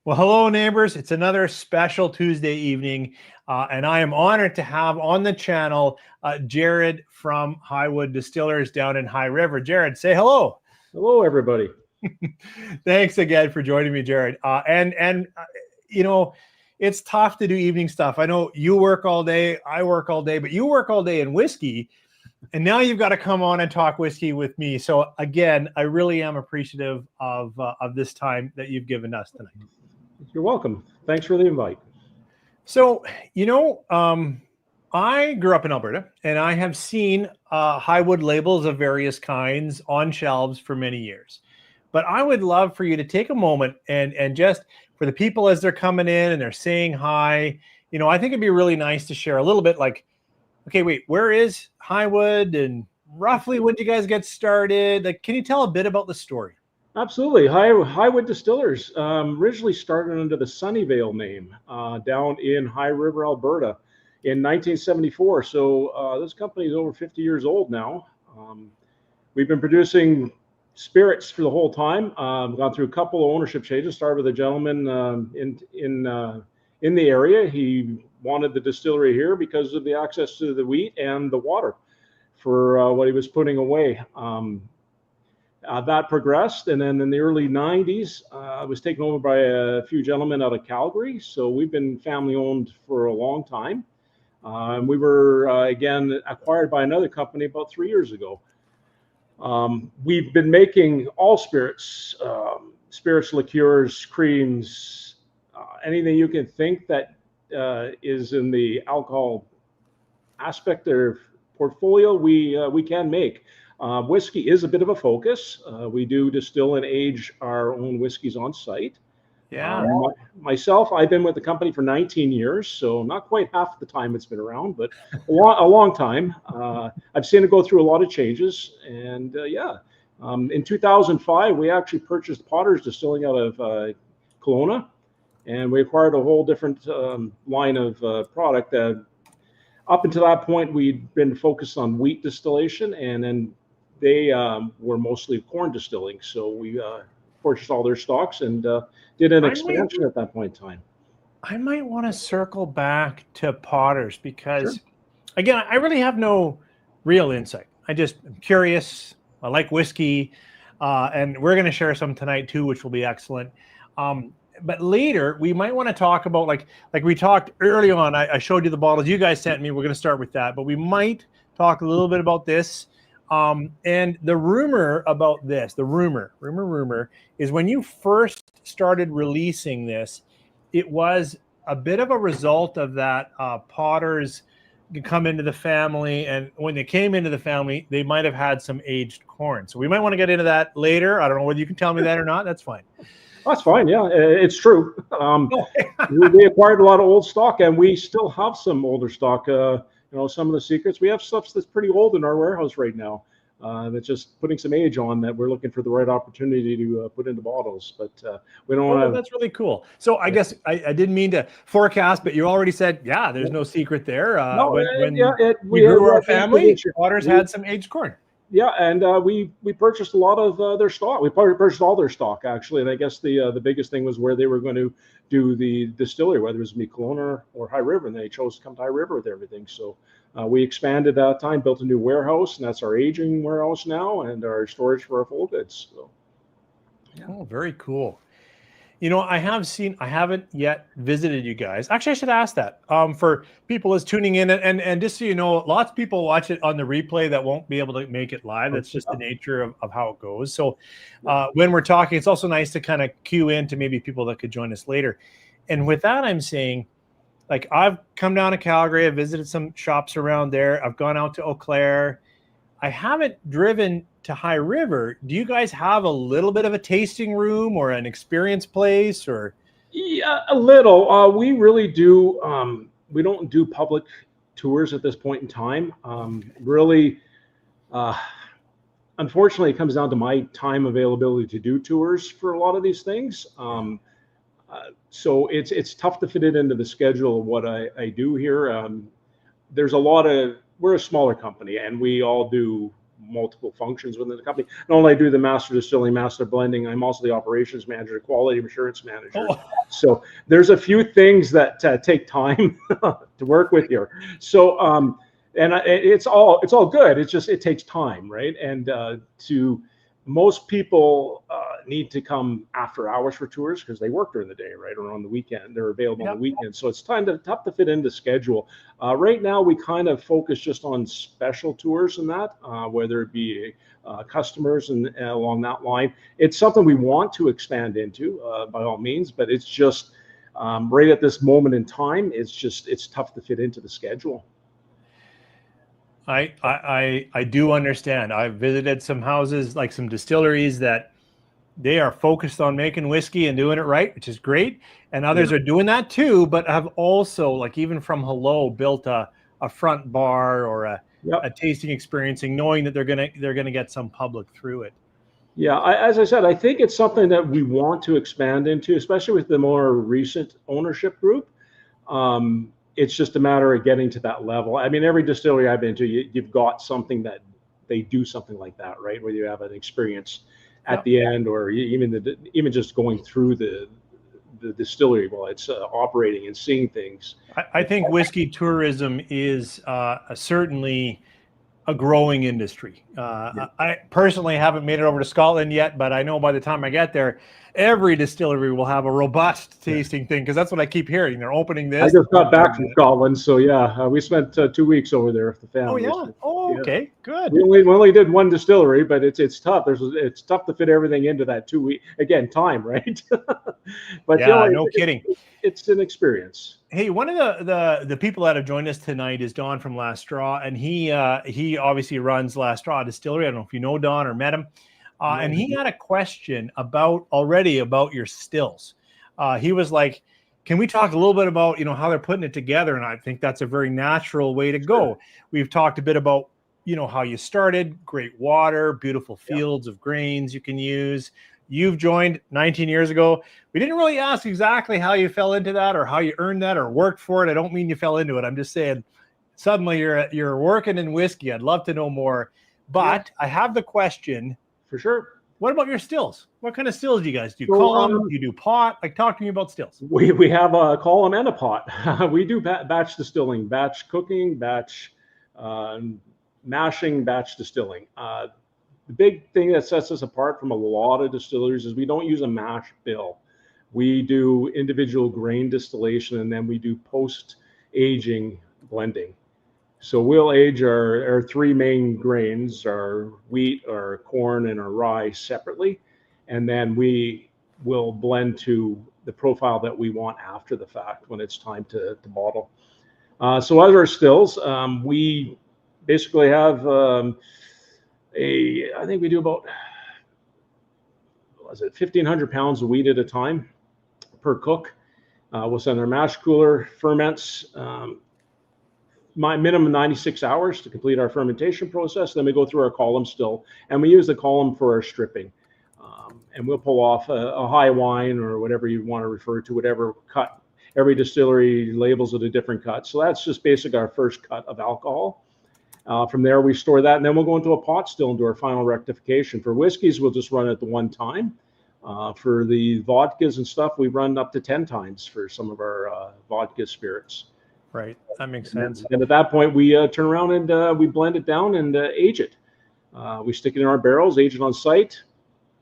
Well, hello, neighbors. It's another special Tuesday evening, and I am honored to have on the channel Jarrod from Highwood Distillers down in High River. Jarrod, say hello. Hello, everybody. Thanks again for joining me, Jarrod. You know, it's tough to do evening stuff. I know you work all day, I work all day, but you work all day in whiskey, and now you've got to come on and talk whiskey with me. So again, I really am appreciative of this time that you've given us tonight. You're welcome. Thanks for the invite. So, I grew up in Alberta, and I have seen Highwood labels of various kinds on shelves for many years. But I would love for you to take a moment and just for the people as they're coming in and they're saying hi, I think it'd be really nice to share a little bit like, okay, wait, where is Highwood and roughly when did you guys get started? Like, can you tell a bit about the story? Absolutely. Highwood Distillers originally started under the Sunnyvale name down in High River, Alberta in 1974. So this company is over 50 years old now. We've been producing spirits for the whole time. Gone through a couple of ownership changes. Started with a gentleman in the area. He wanted the distillery here because of the access to the wheat and the water for what he was putting away. That progressed, and then in the early 90s, I was taken over by a few gentlemen out of Calgary. So we've been family owned for a long time. We were, again, acquired by another company about 3 years ago. We've been making all spirits, spirits, liqueurs, creams, anything you can think that is in the alcohol aspect of portfolio, we can make. Whiskey is a bit of a focus. We do distill and age our own whiskeys on site. Yeah. Myself, I've been with the company for 19 years, so not quite half the time it's been around, but a long time. I've seen it go through a lot of changes, and in 2005, we actually purchased Potter's Distilling out of Kelowna, and we acquired a whole different line of product that up until that point, we'd been focused on wheat distillation, and then they were mostly corn distilling. So we purchased all their stocks and did an expansion at that point in time. I might want to circle back to Potter's because, again, I really have no real insight. I'm curious. I like whiskey, and we're going to share some tonight too, which will be excellent. But later, we might want to talk about, like we talked early on, I showed you the bottles you guys sent me. We're going to start with that. But we might talk a little bit about this. And the rumor about this, the rumor is when you first started releasing this, it was a bit of a result of that Potter's come into the family. And when they came into the family, they might have had some aged corn. So we might want to get into that later. I don't know whether you can tell me that or not. That's fine. That's fine. Yeah, it's true. We acquired a lot of old stock, and we still have some older stock. Some of the secrets. We have stuff that's pretty old in our warehouse right now. That's just putting some age on that we're looking for the right opportunity to put into bottles. But we don't want to. That's really cool. So I guess I didn't mean to forecast, but you already said, there's no secret there. We grew our family, Potter's had some aged corn. Yeah, and we purchased a lot of their stock. We purchased all their stock, actually. And I guess the biggest thing was where they were going to do the distillery, whether it was Kelowna or High River, and they chose to come to High River with everything. So we expanded that time, built a new warehouse, and that's our aging warehouse now and our storage for our full goods. So, yeah. Oh, very cool. I haven't yet visited you guys. Actually, I should ask that for people who's tuning in. And just so you know, lots of people watch it on the replay that won't be able to make it live. That's just the nature of how it goes. So when we're talking, it's also nice to kind of cue in to maybe people that could join us later. And with that, I'm saying, like, I've come down to Calgary. I've visited some shops around there. I've gone out to Eau Claire. I haven't driven to High River. Do you guys have a little bit of a tasting room or an experience place, or? Yeah, a little. We really do. We don't do public tours at this point in time. Unfortunately, it comes down to my time availability to do tours for a lot of these things. So it's tough to fit it into the schedule of what I do here. There's a lot of. We're a smaller company, and we all do multiple functions within the company. Not only do the master distilling, master blending, I'm also the operations manager, quality assurance manager. Oh. So there's a few things that take time to work with here. So and it's all good. It's just, it takes time, right? And most people need to come after hours for tours because they work during the day, right, or on the weekend. They're available on the weekend, so it's tough to fit into schedule. Right now, we kind of focus just on special tours and that, whether it be customers and along that line. It's something we want to expand into by all means, but it's just right at this moment in time, it's tough to fit into the schedule. I do understand. I've visited some houses, like some distilleries that they are focused on making whiskey and doing it right, which is great. And others are doing that too, but have also, like even from hello, built a front bar or a tasting experience, knowing that they're gonna get some public through it. Yeah, as I said, I think it's something that we want to expand into, especially with the more recent ownership group. It's just a matter of getting to that level. I mean, every distillery I've been to, you've got something that they do something like that, right? Where you have an experience at the end, or even just going through the distillery while it's operating and seeing things. I think whiskey tourism is certainly a growing industry. I personally haven't made it over to Scotland yet, but I know by the time I get there, every distillery will have a robust tasting thing, because that's what I keep hearing. They're opening this. I just got back from Scotland, so yeah, we spent 2 weeks over there with the family. Oh yeah. Oh, okay, good. We only did one distillery, but it's tough. It's tough to fit everything into that 2 week. Again, time, right? But yeah, no kidding. It's an experience. Hey, one of the people that have joined us tonight is Don from Last Straw, and he obviously runs Last Straw Distillery. I don't know if you know Don or met him. And he had a question about your stills. He was like, can we talk a little bit about, how they're putting it together? And I think that's a very natural way to go. We've talked a bit about, how you started, great water, beautiful fields of grains you can use. You've joined 19 years ago. We didn't really ask exactly how you fell into that or how you earned that or worked for it. I don't mean you fell into it. I'm just saying suddenly you're working in whiskey. I'd love to know more. But I have the question. For sure. What about your stills? What kind of stills do you guys do? Column? You do pot? Like, talk to me about stills. We have a column and a pot. We do batch distilling, batch cooking, batch mashing, batch distilling. The big thing that sets us apart from a lot of distilleries is we don't use a mash bill. We do individual grain distillation, and then we do post-aging blending. So we'll age our three main grains, our wheat, our corn, and our rye separately, and then we will blend to the profile that we want after the fact when it's time to bottle. So as our stills, we basically have I think we do about 1,500 pounds of wheat at a time per cook. We'll send our mash cooler, ferments, my minimum 96 hours to complete our fermentation process. Then we go through our column still, and we use the column for our stripping. And we'll pull off a high wine or whatever you want to refer to, whatever cut. Every distillery labels it a different cut. So that's just basically our first cut of alcohol. From there, we store that, and then we'll go into a pot still and do our final rectification. For whiskeys, we'll just run it the one time. For the vodkas and stuff, we run up to 10 times for some of our vodka spirits. Right, that makes sense. And at that point, we turn around and we blend it down and age it. We stick it in our barrels, age it on site.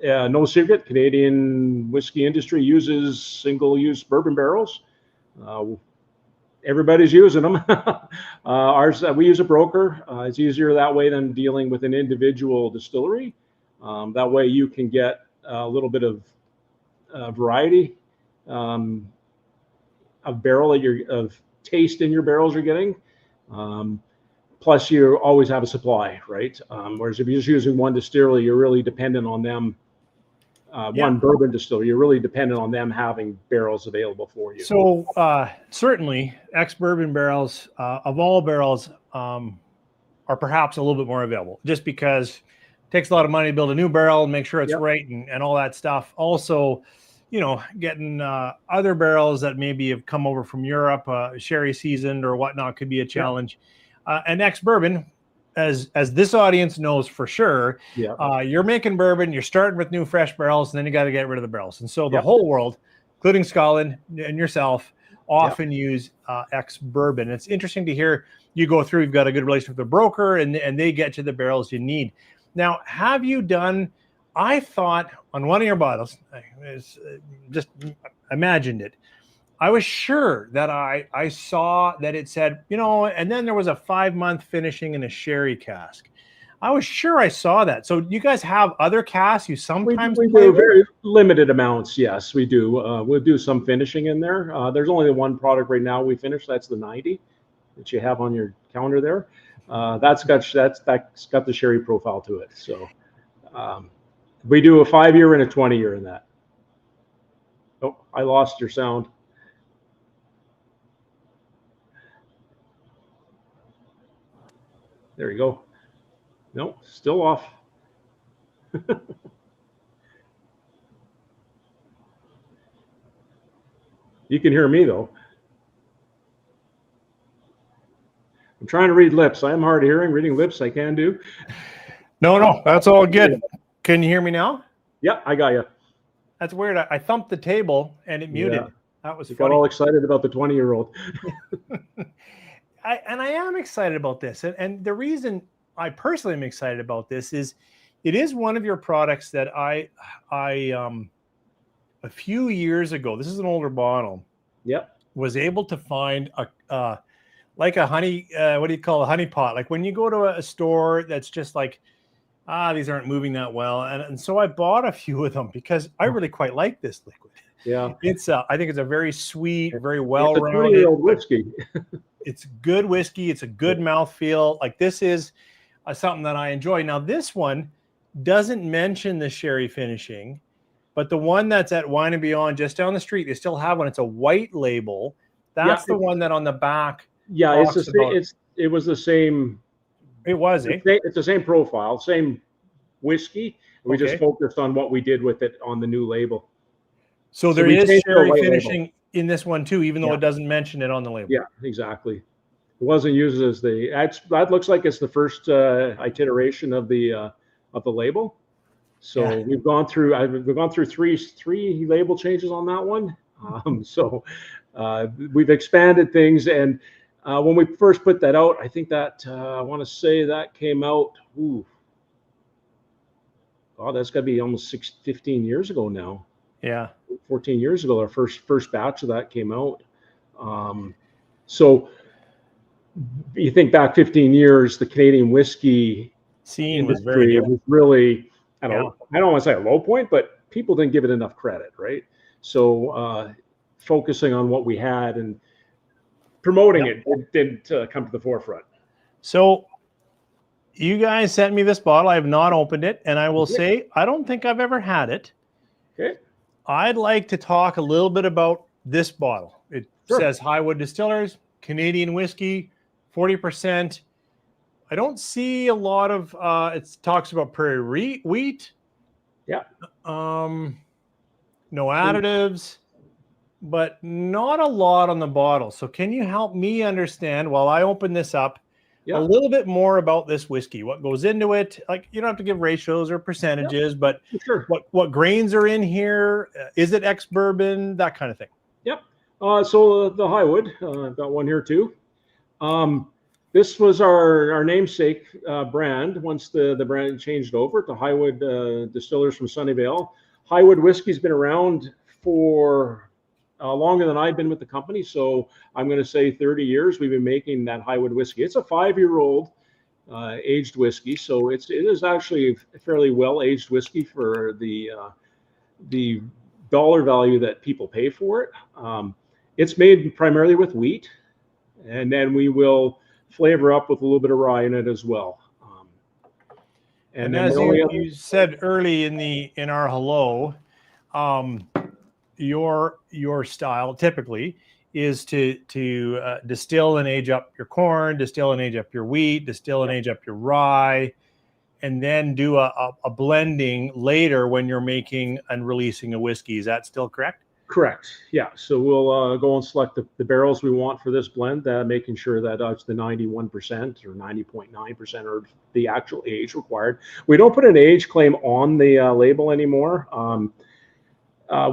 No secret, Canadian whiskey industry uses single-use bourbon barrels. Everybody's using them. Ours, we use a broker. It's easier that way than dealing with an individual distillery. That way you can get a little bit of variety of barrel of taste in your barrels you're getting. Plus you always have a supply, right? Whereas if you're just using one distillery, you're really dependent on them. One bourbon distillery, you're really dependent on them having barrels available for you. So certainly ex-bourbon barrels of all barrels are perhaps a little bit more available, just because it takes a lot of money to build a new barrel and make sure it's right and all that stuff. Also, getting other barrels that maybe have come over from Europe, sherry seasoned or whatnot, could be a challenge. And ex-bourbon, as this audience knows for sure, Yeah. you're making bourbon, you're starting with new fresh barrels, and then you got to get rid of the barrels. And so the Yep. whole world, including Scotland and yourself, often Yep. use ex-bourbon. It's interesting to hear you go through, you've got a good relationship with the broker, and they get you the barrels you need. Now, have you done, I thought on one of your bottles, just imagined it, I was sure that I saw that it said, and then there was a 5-month finishing in a sherry cask. I was sure I saw that. So you guys have other casks you sometimes we play do with? very limited amounts. Yes, we do. We'll do some finishing in there. There's only the one product right now we finished. That's the 90 that you have on your counter there. That's got the sherry profile to it. So we do a 5-year and a 20-year in that. Oh, I lost your sound. There you go. No, still off. You can hear me though. I'm trying to read lips. I am hard of hearing. Reading lips, I can do. No, that's all good. Can you hear me now? Yeah, I got you. That's weird. I thumped the table and it muted. Yeah. That was You funny. got all excited about the 20-year-old. I am excited about this. And the reason I personally am excited about this is it is one of your products that I a few years ago, this is an older bottle, Yep. was able to find a like a honey, what do you call a honey pot? Like when you go to a store that's just like, these aren't moving that well. And so I bought a few of them because I really quite like this liquid. Yeah. It's I think it's a very sweet, very It's a well-rounded 20-year-old whiskey. It's good whiskey. It's a good mouthfeel. Like this is something that I enjoy. Now this one doesn't mention the sherry finishing, but the one that's at Wine and Beyond just down the street, they still have one. It's a white label. That's the one that on the back. Yeah, it was the same. It was, It's the same profile, same whiskey. We just focused on what we did with it on the new label. So there is sherry finishing in this one too, even though it doesn't mention it on the label. Yeah, exactly. It wasn't used as that looks like it's the first iteration of the label. So we've gone through three label changes on that one. So we've expanded things, and when we first put that out, I think that I want to say that came out. That's got to be almost 15 years ago now. Yeah, 14 years ago, our first batch of that came out. So you think back 15 years, the Canadian whiskey scene was very good. It was really, I don't want to say a low point, but people didn't give it enough credit, right? So focusing on what we had and promoting it didn't come to the forefront. So you guys sent me this bottle. I have not opened it, and I will say I don't think I've ever had it. Okay. I'd like to talk a little bit about this bottle. It says Highwood Distillers, Canadian Whisky, 40%. I don't see a lot of, it talks about prairie wheat. Yeah. No additives, but not a lot on the bottle. So can you help me understand while I open this up a little bit more about this whiskey, what goes into it? Like you don't have to give ratios or percentages, but what grains are in here? Is it ex-bourbon? That kind of thing. Yep. So the Highwood, I've got one here too. This was our namesake brand once the brand changed over to Highwood Distillers from Sunnyvale. Highwood whiskey's been around for longer than I've been with the company. So I'm going to say 30 years we've been making that Highwood whiskey. It's a 5-year-old aged whiskey. So it is actually a fairly well-aged whiskey for the dollar value that people pay for it. It's made primarily with wheat, and then we will flavor up with a little bit of rye in it as well. And as you said early in our hello, your style typically is to distill and age up your corn, distill and age up your wheat, distill and age up your rye, and then do a blending later when you're making and releasing a whiskey. Is that still correct? Correct. Yeah. So we'll go and select the barrels we want for this blend, making sure that it's the 91% or 90.9% or the actual age required. We don't put an age claim on the label anymore.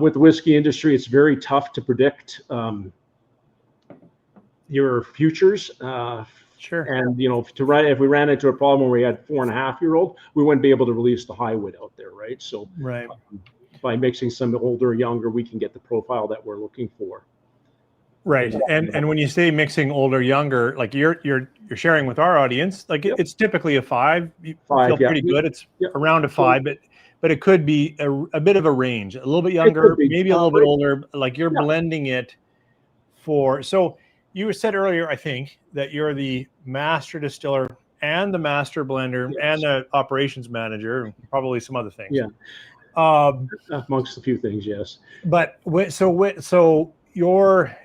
With the whiskey industry, it's very tough to predict your futures. Sure. And if we ran into a problem where we had 4.5-year-old, we wouldn't be able to release the Highwood out there, right? So right. By mixing some older or younger, we can get the profile that we're looking for. Right. And when you say mixing older, younger, like you're sharing with our audience, like it's typically a 5. You feel pretty good. It's around a 5, but it could be a bit of a range, a little bit younger, maybe a little bit older, like you're blending it for. So you said earlier, I think, that you're the master distiller and the master blender and the operations manager, and probably some other things. Yeah. Amongst a few things, yes. But so you're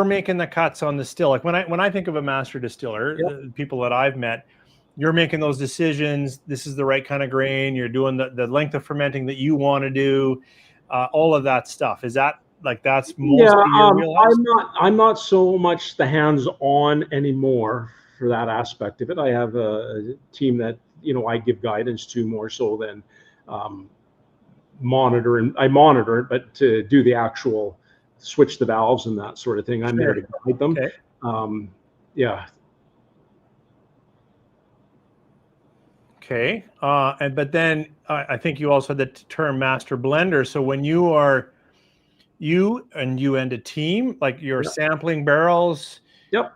making the cuts on the still. Like when I think of a master distiller, people that I've met, you're making those decisions. This is the right kind of grain. You're doing the length of fermenting that you want to do, all of that stuff. Is that like that's mostly your wheelhouse? I'm not so much the hands-on anymore for that aspect of it. I have a team that I give guidance to more so than monitor it, but to do the actual switch the valves and that sort of thing, I'm there to guide them. Okay. Yeah. Okay. But then I think you also had the term master blender. So when you and a team, like you're sampling barrels,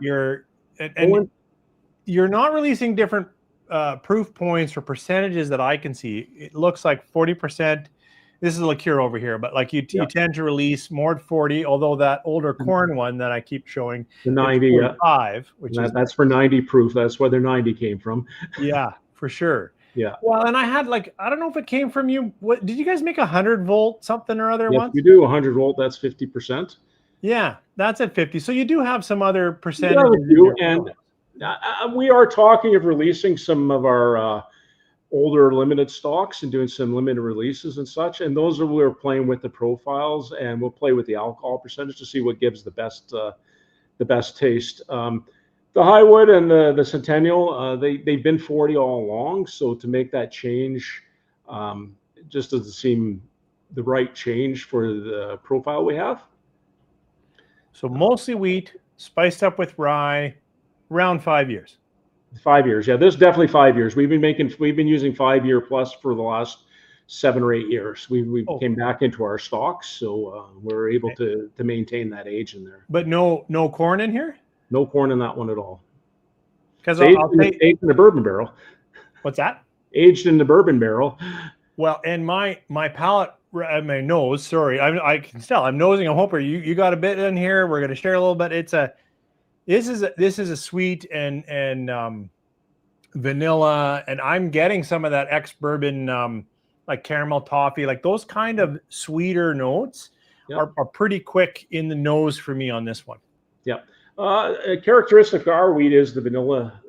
you're not releasing different proof points or percentages that I can see. It looks like 40%. This is a liqueur over here, but like you tend to release more 40, although that older corn one that I keep showing, the 90, 45, that's for 90 proof. That's where their 90 came from. Yeah, for sure. Yeah. Well, and I had I don't know if it came from you. What did you guys make 100-volt something or other once? We do 100-volt. That's 50%. Yeah, that's at 50. So you do have some other percentages. And we are talking of releasing some of our older limited stocks and doing some limited releases and such. And those are we're playing with the profiles, and we'll play with the alcohol percentage to see what gives the best taste. The Highwood and the Centennial, they've been 40 all along. So to make that change just doesn't seem the right change for the profile we have. So mostly wheat, spiced up with rye, around 5 years. 5 years, yeah. This is definitely 5 years. We've been using 5-year plus for the last 7 or 8 years. We came back into our stocks, so we're able to maintain that age in there. But no corn in here. No corn in that one at all. Because aged in the bourbon barrel. What's that? Aged in the bourbon barrel. Well, and my palate, my nose. Sorry, I can tell. I'm nosing. I'm hoping you got a bit in here. We're going to share a little bit. This is a sweet and vanilla, and I'm getting some of that ex-bourbon like caramel toffee, like those kind of sweeter notes are pretty quick in the nose for me on this one. Yeah. A characteristic of our wheat is the vanilla.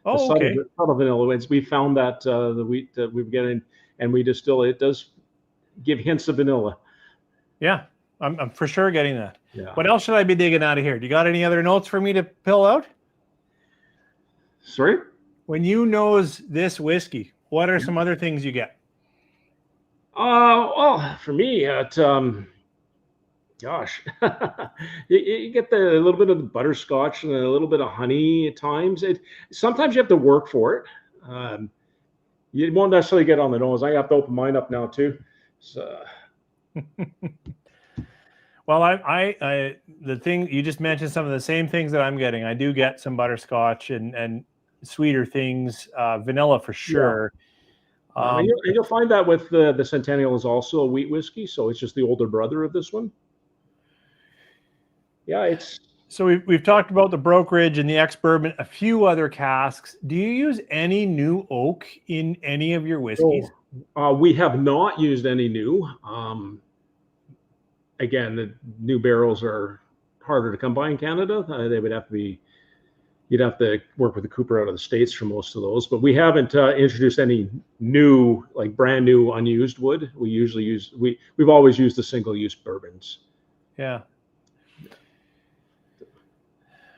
Subtle vanilla. We found that the wheat that we're getting and we distill it does give hints of vanilla. Yeah, I'm for sure getting that. Yeah. What else should I be digging out of here? Do you got any other notes for me to pill out? Sorry? When you nose this whiskey, what are some other things you get? Well, for me, gosh, you get a little bit of the butterscotch and a little bit of honey at times. Sometimes you have to work for it. You won't necessarily get on the nose. I have to open mine up now too. So. Well, the thing you just mentioned, some of the same things that I'm getting. I do get some butterscotch and sweeter things, vanilla for sure. Yeah. You'll find that with the Centennial is also a wheat whiskey, so it's just the older brother of this one. Yeah, it's. So we've talked about the brokerage and the ex-bourbon, a few other casks. Do you use any new oak in any of your whiskeys? We have not used any new. Again, the new barrels are harder to come by in Canada. They would have to be you'd have to work with the cooper out of the States for most of those. But we haven't introduced any new, like brand new unused wood. We usually use, we've always used the single-use bourbons. Yeah.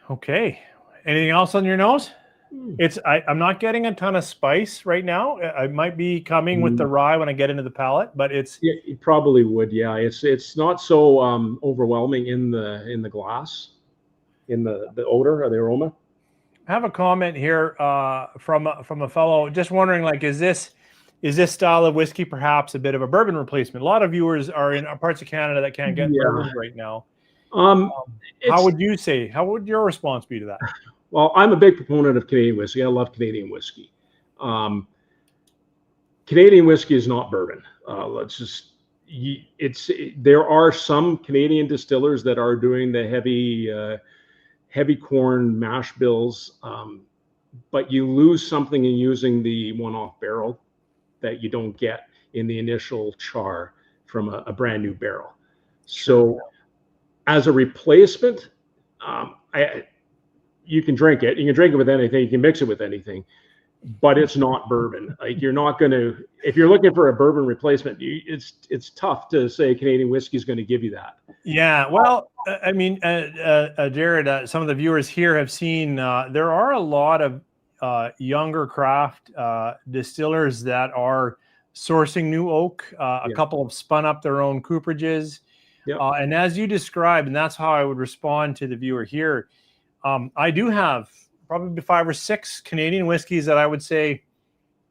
Okay. Anything else on your nose? I'm not getting a ton of spice right now. I might be coming with the rye when I get into the palate, but yeah, it probably would. Yeah, it's not so overwhelming in the glass, in the odor or the aroma. I have a comment here from a fellow just wondering, like, is this style of whiskey perhaps a bit of a bourbon replacement? A lot of viewers are in parts of Canada that can't get bourbons right now. How would your response be to that? Well, I'm a big proponent of Canadian whiskey. I love Canadian whiskey. Canadian whiskey is not bourbon. There are some Canadian distillers that are doing the heavy corn mash bills, but you lose something in using the one-off barrel that you don't get in the initial char from a brand new barrel. So as a replacement, you can drink it. You can drink it with anything. You can mix it with anything, but it's not bourbon. Like, you're not going to, if you're looking for a bourbon replacement, it's tough to say Canadian whiskey is going to give you that. Yeah. Well, I mean, Jarrod, some of the viewers here have seen there are a lot of younger craft distillers that are sourcing new oak. A couple have spun up their own cooperages. And as you described, and that's how I would respond to the viewer here, I do have probably 5 or 6 Canadian whiskeys that I would say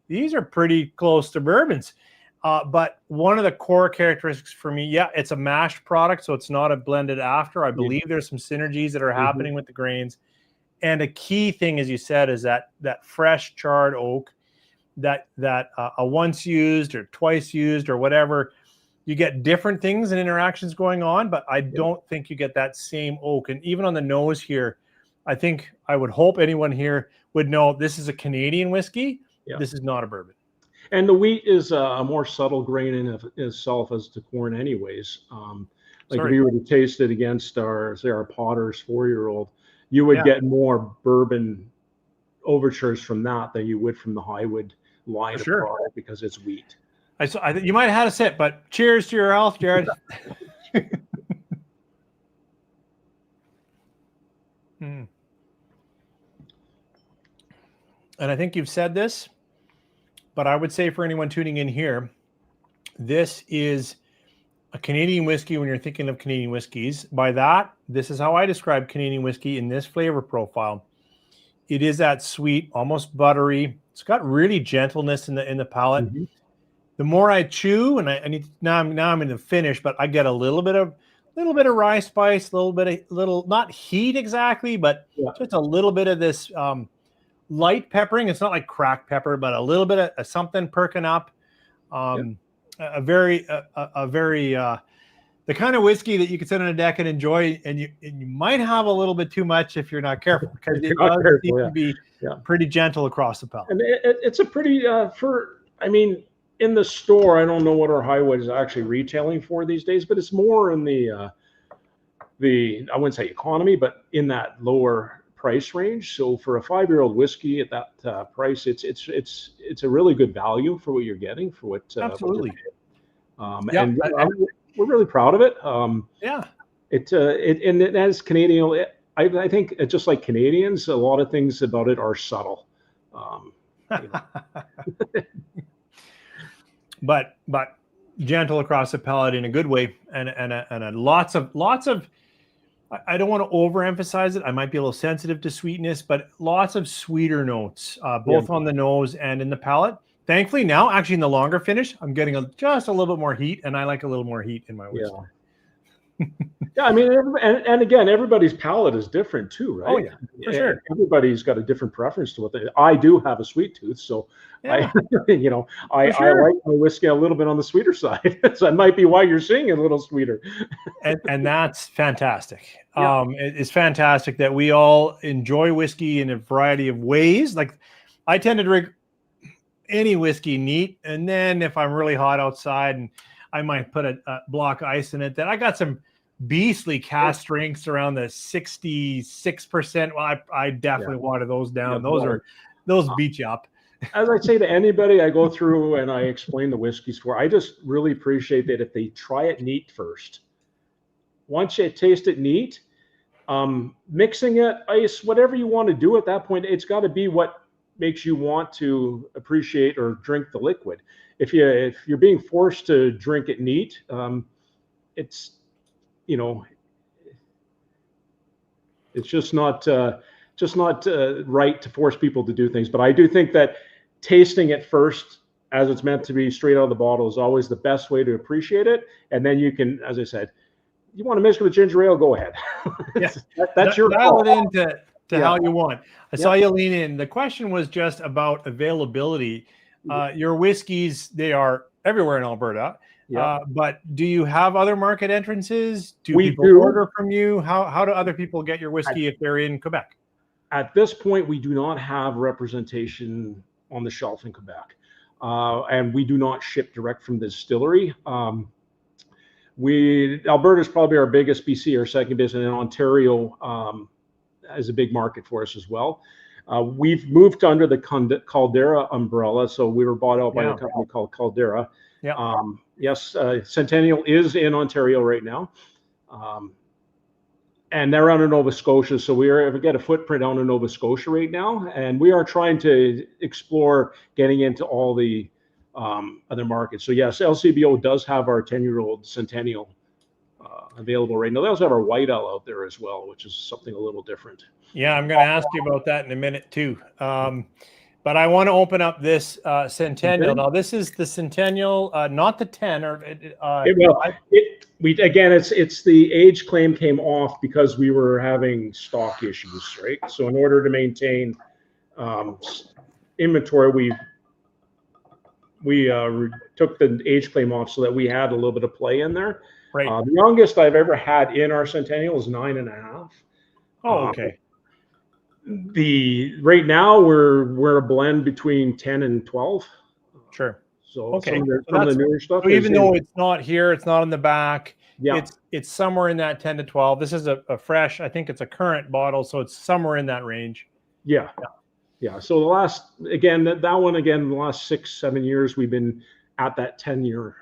these are pretty close to bourbons. But one of the core characteristics for me, it's a mashed product, so it's not a blended after. I believe there's some synergies that are happening with the grains. And a key thing, as you said, is that fresh charred oak, that a once used or twice used or whatever, you get different things and interactions going on, but I don't think you get that same oak. And even on the nose here, I would hope anyone here would know this is a Canadian whiskey. This is not a bourbon. And the wheat is a more subtle grain in itself as to corn anyways. If you were to taste it against our Potter's 4-year-old, you would get more bourbon overtures from that than you would from the Highwood line of product, because it's wheat. You might have had a sip, but cheers to your health, Jarrod. And I think you've said this, but I would say for anyone tuning in here, this is a Canadian whiskey when you're thinking of Canadian whiskeys. By that, this is how I describe Canadian whiskey in this flavor profile. It is that sweet, almost buttery. It's got really gentleness in the palate. The more I chew, and I need now I'm in the finish, but I get a little bit of rye spice, little not heat exactly, but just a little bit of this light peppering. It's not like cracked pepper, but a little bit of something perking up. A very the kind of whiskey that you can sit on a deck and enjoy, and you might have a little bit too much if you're not careful, because it does seem to be pretty gentle across the palate. And it's a pretty in the store, I don't know what our Highwood is actually retailing for these days, but it's more in the I wouldn't say economy, but in that lower price range. So for a 5-year-old whiskey at that price, it's a really good value for what you're getting for what. Absolutely. And we're really proud of it. It as Canadian, I think just like Canadians, a lot of things about it are subtle. But gentle across the palate in a good way, and lots of. I don't want to overemphasize it. I might be a little sensitive to sweetness, but lots of sweeter notes, both on the nose and in the palate. Thankfully, now actually in the longer finish, I'm getting just a little bit more heat, and I like a little more heat in my whiskey. I mean, and again, everybody's palate is different too, right? Oh yeah, for sure. Everybody's got a different preference to what I do have a sweet tooth, so I like my whiskey a little bit on the sweeter side. So that might be why you're seeing it a little sweeter. and that's fantastic. It's fantastic that we all enjoy whiskey in a variety of ways. Like, I tend to drink any whiskey neat, and then if I'm really hot outside, and I might put a block of ice in it, that I got some beastly cast strengths around the 66%. Well, I definitely water those down. Those beat you up. As I say to anybody I go through and I explain the whiskeys for, I just really appreciate that if they try it neat first. Once you taste it neat, mixing it, ice, whatever you want to do at that point, it's got to be what makes you want to appreciate or drink the liquid. If you're being forced to drink it neat, it's it's just not right to force people to do things. But I do think that tasting it first, as it's meant to be, straight out of the bottle, is always the best way to appreciate it. And then you can, as I said, you want to mix it with ginger ale, go ahead. Yes, that's your dial call. it into how you want. I saw you lean in. The question was just about availability. Your whiskeys, they are everywhere in Alberta. But do you have other market entrances? Do people order from you? How do other people get your whiskey if they're in Quebec? At this point, we do not have representation on the shelf in Quebec, and we do not ship direct from the distillery. Alberta is probably our biggest, BC our second biggest, and Ontario is a big market for us as well. We've moved under the Caldera umbrella, so we were bought out by a company called Caldera. Yes, Centennial is in Ontario right now, and they're out of Nova Scotia. So we get a footprint out in Nova Scotia right now, and we are trying to explore getting into all the other markets. So yes, LCBO does have our 10-year-old Centennial available right now. They also have our White Ale out there as well, which is something a little different. Yeah, I'm going to ask you about that in a minute too. But I want to open up this Centennial. Now, this is the Centennial, not the 10. It's the age claim came off because we were having stock issues, right? So in order to maintain inventory, we took the age claim off so that we had a little bit of play in there. Right. The youngest I've ever had in our Centennial is 9.5. Oh, okay. Right now we're a blend between 10 and 12. Sure. So okay. some of the newer stuff. So even though it's not here, it's not in the back. Yeah. It's somewhere in that 10 to 12. This is a fresh. I think it's a current bottle, so it's somewhere in that range. Yeah. So the last the last 6-7 years we've been at that 10-year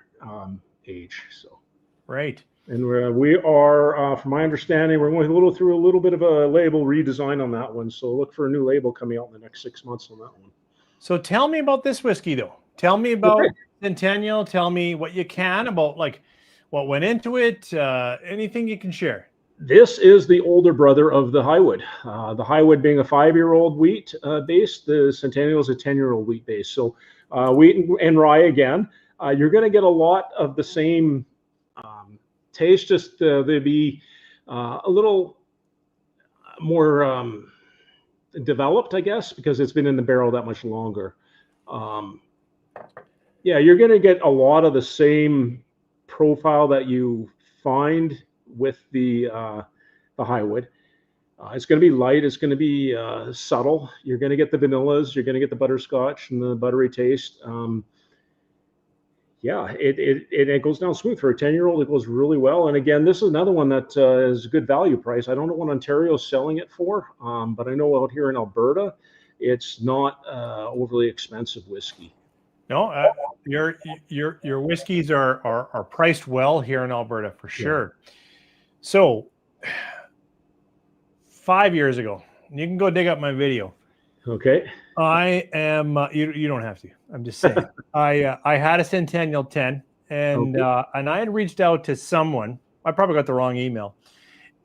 age. So. Right. And we are, from my understanding, we're going through a little bit of a label redesign on that one. So look for a new label coming out in the next 6 months on that one. So tell me about this whiskey, though. Tell me about Centennial. Tell me what you can about what went into it. Anything you can share. This is the older brother of the Highwood. The Highwood being a 5-year-old wheat base, the Centennial is a 10-year-old wheat base. So wheat and rye again. You're going to get a lot of the same taste, just they'd be a little more developed, I guess, because it's been in the barrel that much longer. You're going to get a lot of the same profile that you find with the Highwood. It's going to be light. It's going to be subtle. You're going to get the vanillas. You're going to get the butterscotch and the buttery taste. It goes down smooth for a 10-year-old. It goes really well. And again, this is another one that is a good value price. I don't know what Ontario's selling it for, but I know out here in Alberta, it's not overly expensive whiskey. No, your whiskeys are priced well here in Alberta for sure. Yeah. So 5 years ago, you can go dig up my video. Okay. I am. You don't have to. I'm just saying. I had a Centennial 10, and I had reached out to someone. I probably got the wrong email,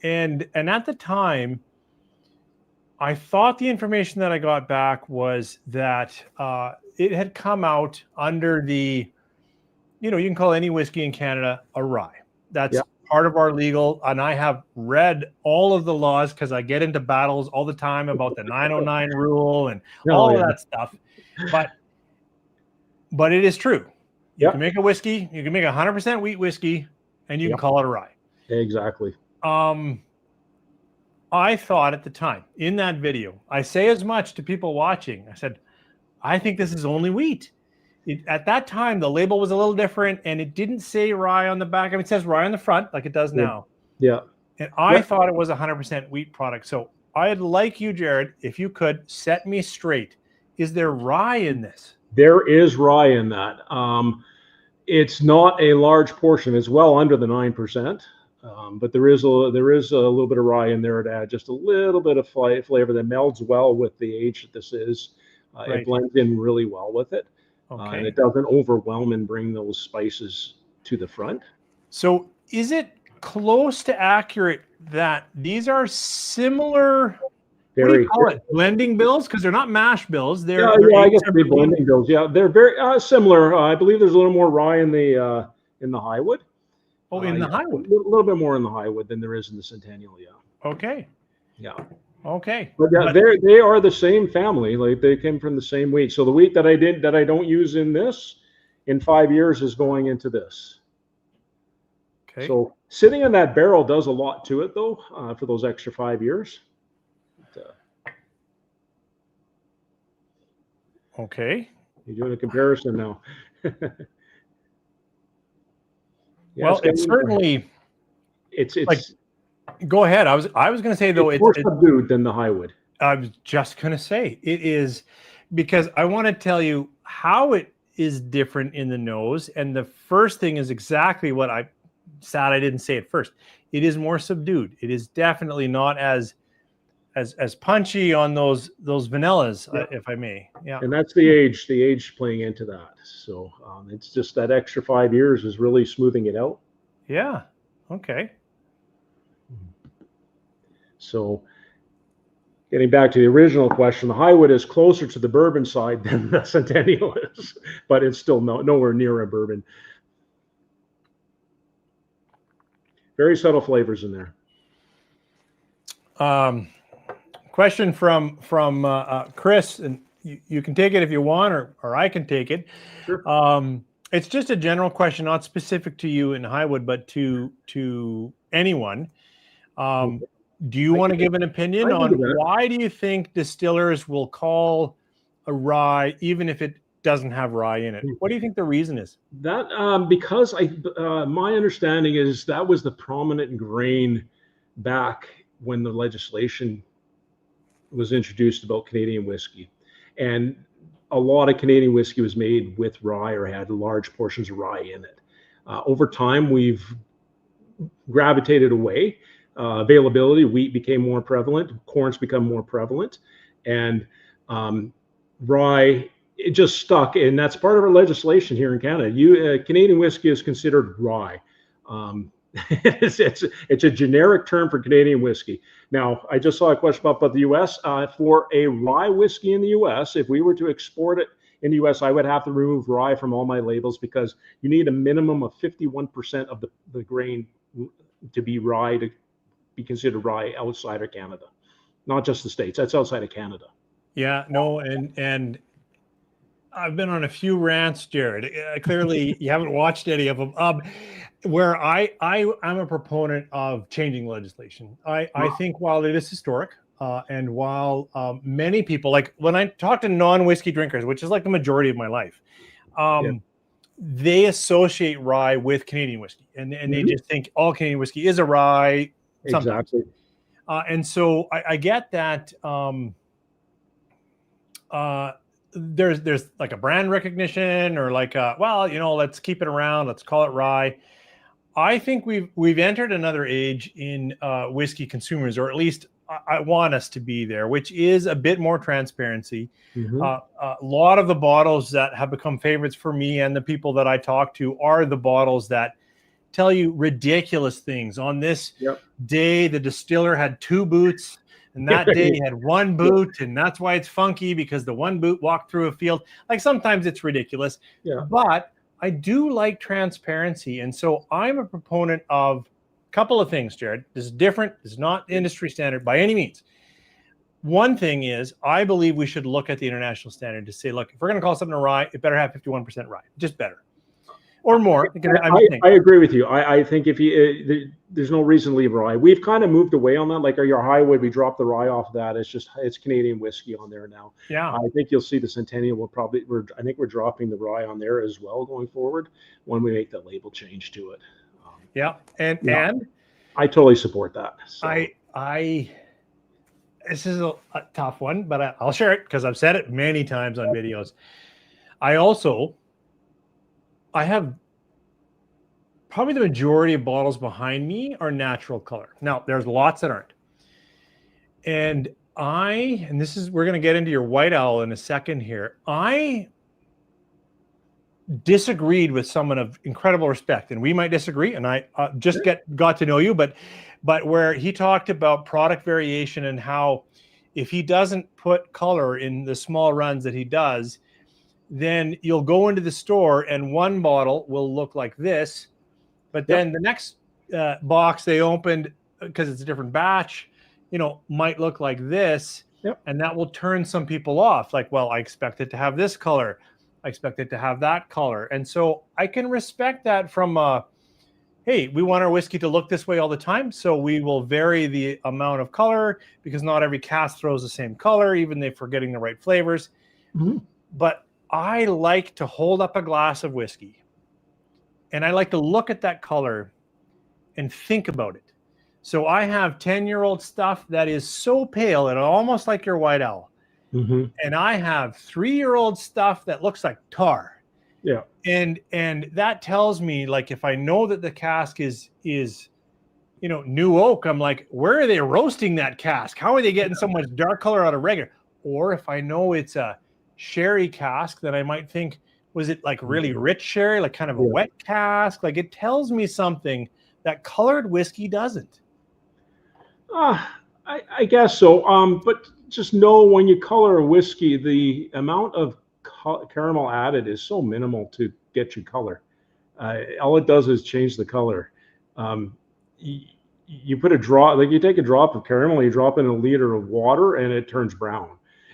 and at the time, I thought the information that I got back was that it had come out under the, you can call any whiskey in Canada a rye. That's part of our legal, and I have read all of the laws because I get into battles all the time about the 909 rule and all of that stuff. But it is true. You can make a whiskey, you can make 100% wheat whiskey, and you can call it a rye. Exactly. I thought at the time in that video, I say as much to people watching. I said, I think this is only wheat. At that time, the label was a little different, and it didn't say rye on the back. I mean, it says rye on the front, like it does now. Yeah. And I thought it was 100% wheat product. So I'd like you, Jarrod, if you could set me straight. Is there rye in this? There is rye in that. It's not a large portion. It's well under the 9%. But there is a little bit of rye in there to add just a little bit of flavor that melds well with the age that this is. It blends in really well with it, and it doesn't overwhelm and bring those spices to the front. So is it close to accurate that these are similar? What do you call it? Blending bills? Because they're not mash bills. They're I guess they're blending bills. Yeah, they're very similar. I believe there's a little more rye in the Highwood. Oh, in the Highwood. A little bit more in the Highwood than there is in the Centennial. Yeah. Okay. Yeah. Okay. But yeah, they are the same family. Like they came from the same wheat. So the wheat that I don't use in this, in 5 years is going into this. Okay. So sitting in that barrel does a lot to it, though, for those extra 5 years. Okay. You're doing a comparison now. Well, it's certainly. It's like. Go ahead. I was going to say though it's more subdued than the Highwood. I was just going to say it is, because I want to tell you how it is different in the nose. And the first thing is exactly what I didn't say at first. It is more subdued. It is definitely not as punchy on those vanillas, if I may. Yeah. And that's the age playing into that. So it's just that extra 5 years is really smoothing it out. Yeah. Okay. So getting back to the original question, the Highwood is closer to the bourbon side than the Centennial is, but it's still nowhere near a bourbon. Very subtle flavors in there. Question from Chris, and you can take it if you want, or I can take it. Sure. It's just a general question, not specific to you in Highwood, but to anyone. Do you want to give an opinion on why do you think distillers will call a rye even if it doesn't have rye in it? What do you think the reason is? That because my understanding is that was the prominent grain back when the legislation was introduced about Canadian whiskey, and a lot of Canadian whiskey was made with rye or had large portions of rye in it. Over time, we've gravitated away. Availability, wheat became more prevalent, corn's become more prevalent, and rye, it just stuck, and that's part of our legislation here in Canada. Canadian whiskey is considered rye. It's a generic term for Canadian whiskey. Now, I just saw a question about the U.S. For a rye whiskey in the U.S., if we were to export it in the U.S., I would have to remove rye from all my labels because you need a minimum of 51% of the grain to be rye, to be considered rye outside of Canada, not just the States. That's outside of Canada. Yeah, no, and I've been on a few rants, Jarrod. Clearly, you haven't watched any of them. Where I'm a proponent of changing legislation. I think while it is historic, and while many people, like when I talk to non-whiskey drinkers, which is like the majority of my life, they associate rye with Canadian whiskey, and they just think all Canadian whiskey is a rye. Sometimes. Exactly. And so I get that there's like a brand recognition or like let's keep it around, let's call it rye. I think we've entered another age in whiskey consumers, or at least I want us to be there, which is a bit more transparency. A lot of the bottles that have become favorites for me and the people that I talk to are the bottles that tell you ridiculous things. On this day, the distiller had 2 boots, and that day he had 1 boot, and that's why it's funky, because the 1 boot walked through a field. Like, sometimes it's ridiculous, but I do like transparency. And so I'm a proponent of a couple of things, Jarrod. This is different. This is not industry standard by any means. One thing is, I believe we should look at the international standard to say, look, if we're going to call something a rye, it better have 51% rye, just better. Or more. I agree with you. I think if there's no reason to leave rye. We've kind of moved away on that. Like your Highwood, we dropped the rye off of that. It's Canadian whiskey on there now. Yeah. I think you'll see the Centennial I think we're dropping the rye on there as well going forward when we make that label change to it. And I totally support that. So. This is a tough one, but I'll share it because I've said it many times on videos. I have probably the majority of bottles behind me are natural color. Now, there's lots that aren't. And we're going to get into your White Owl in a second here. I disagreed with someone of incredible respect, and we might disagree, and I got to know you, but where he talked about product variation and how if he doesn't put color in the small runs that he does, then you'll go into the store and one bottle will look like this, but then the next box they opened, because it's a different batch, might look like this, and that will turn some people off. Like, well, I expect it to have this color. I expect it to have that color. And so I can respect that from hey, we want our whiskey to look this way all the time, so we will vary the amount of color because not every cask throws the same color, even if we're getting the right flavors. Mm-hmm. But I like to hold up a glass of whiskey and I like to look at that color and think about it. So I have 10-year-old stuff that is so pale and almost like your White Owl. Mm-hmm. And I have 3-year-old stuff that looks like tar. Yeah. And that tells me, like, if I know that the cask is new oak, I'm like, where are they roasting that cask? How are they getting so much dark color out of regular? Or if I know it's a sherry cask, then I might think, was it like really rich sherry, like kind of a wet cask? Like, it tells me something that colored whiskey doesn't. I guess so. But just know when you color a whiskey, the amount of caramel added is so minimal to get you color. All it does is change the color. You put a drop, like you take a drop of caramel, you drop in a liter of water, and it turns brown.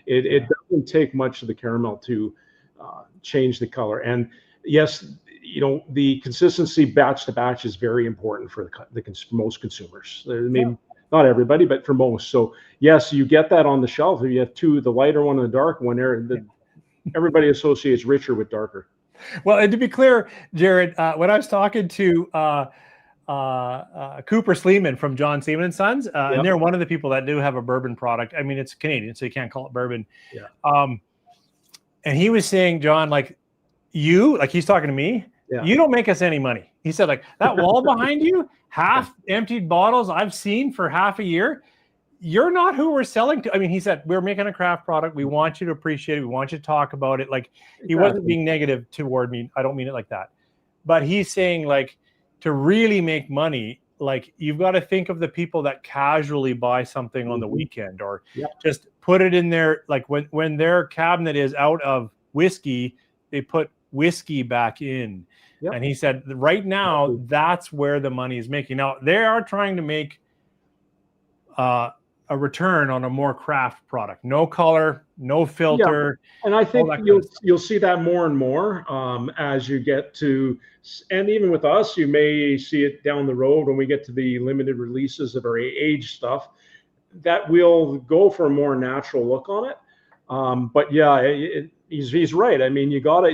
It doesn't take much of the caramel to change the color. And yes, the consistency batch to batch is very important for most consumers. I mean, not everybody, but for most. So yes, you get that on the shelf. If you have two, the lighter one and the dark one, everybody associates richer with darker. Well, and to be clear, Jarrod, when I was talking to Cooper Sleeman from John Sleeman & Sons, and they're one of the people that do have a bourbon product. I mean, it's Canadian, so you can't call it bourbon. Yeah. And he was saying, John, like he's talking to me, you don't make us any money. He said, like, that wall behind you, half emptied bottles I've seen for half a year. You're not who we're selling to. I mean, he said, we're making a craft product. We want you to appreciate it. We want you to talk about it. Like, he wasn't being negative toward me. I don't mean it like that. But he's saying, like, to really make money, like, you've got to think of the people that casually buy something on the weekend, or just put it in there. Like, when their cabinet is out of whiskey, they put whiskey back in. Yep. And he said, right now, that's where the money is making. Now, they are trying to make a return on a more craft product. No color, no filter. Yeah. And I think you'll see that more and more as you get to, and even with us, you may see it down the road when we get to the limited releases of our aged stuff, that we'll go for a more natural look on it. But yeah, he's right. I mean, you gotta.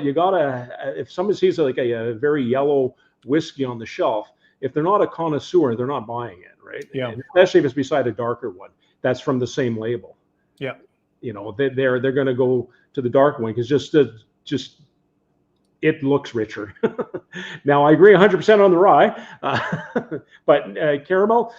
If somebody sees like a very yellow whiskey on the shelf, if they're not a connoisseur, they're not buying it, right? Yeah. And especially if it's beside a darker one that's from the same label. Yeah. They're going to go to the dark one because just it looks richer. Now, I agree 100% on the rye, but caramel.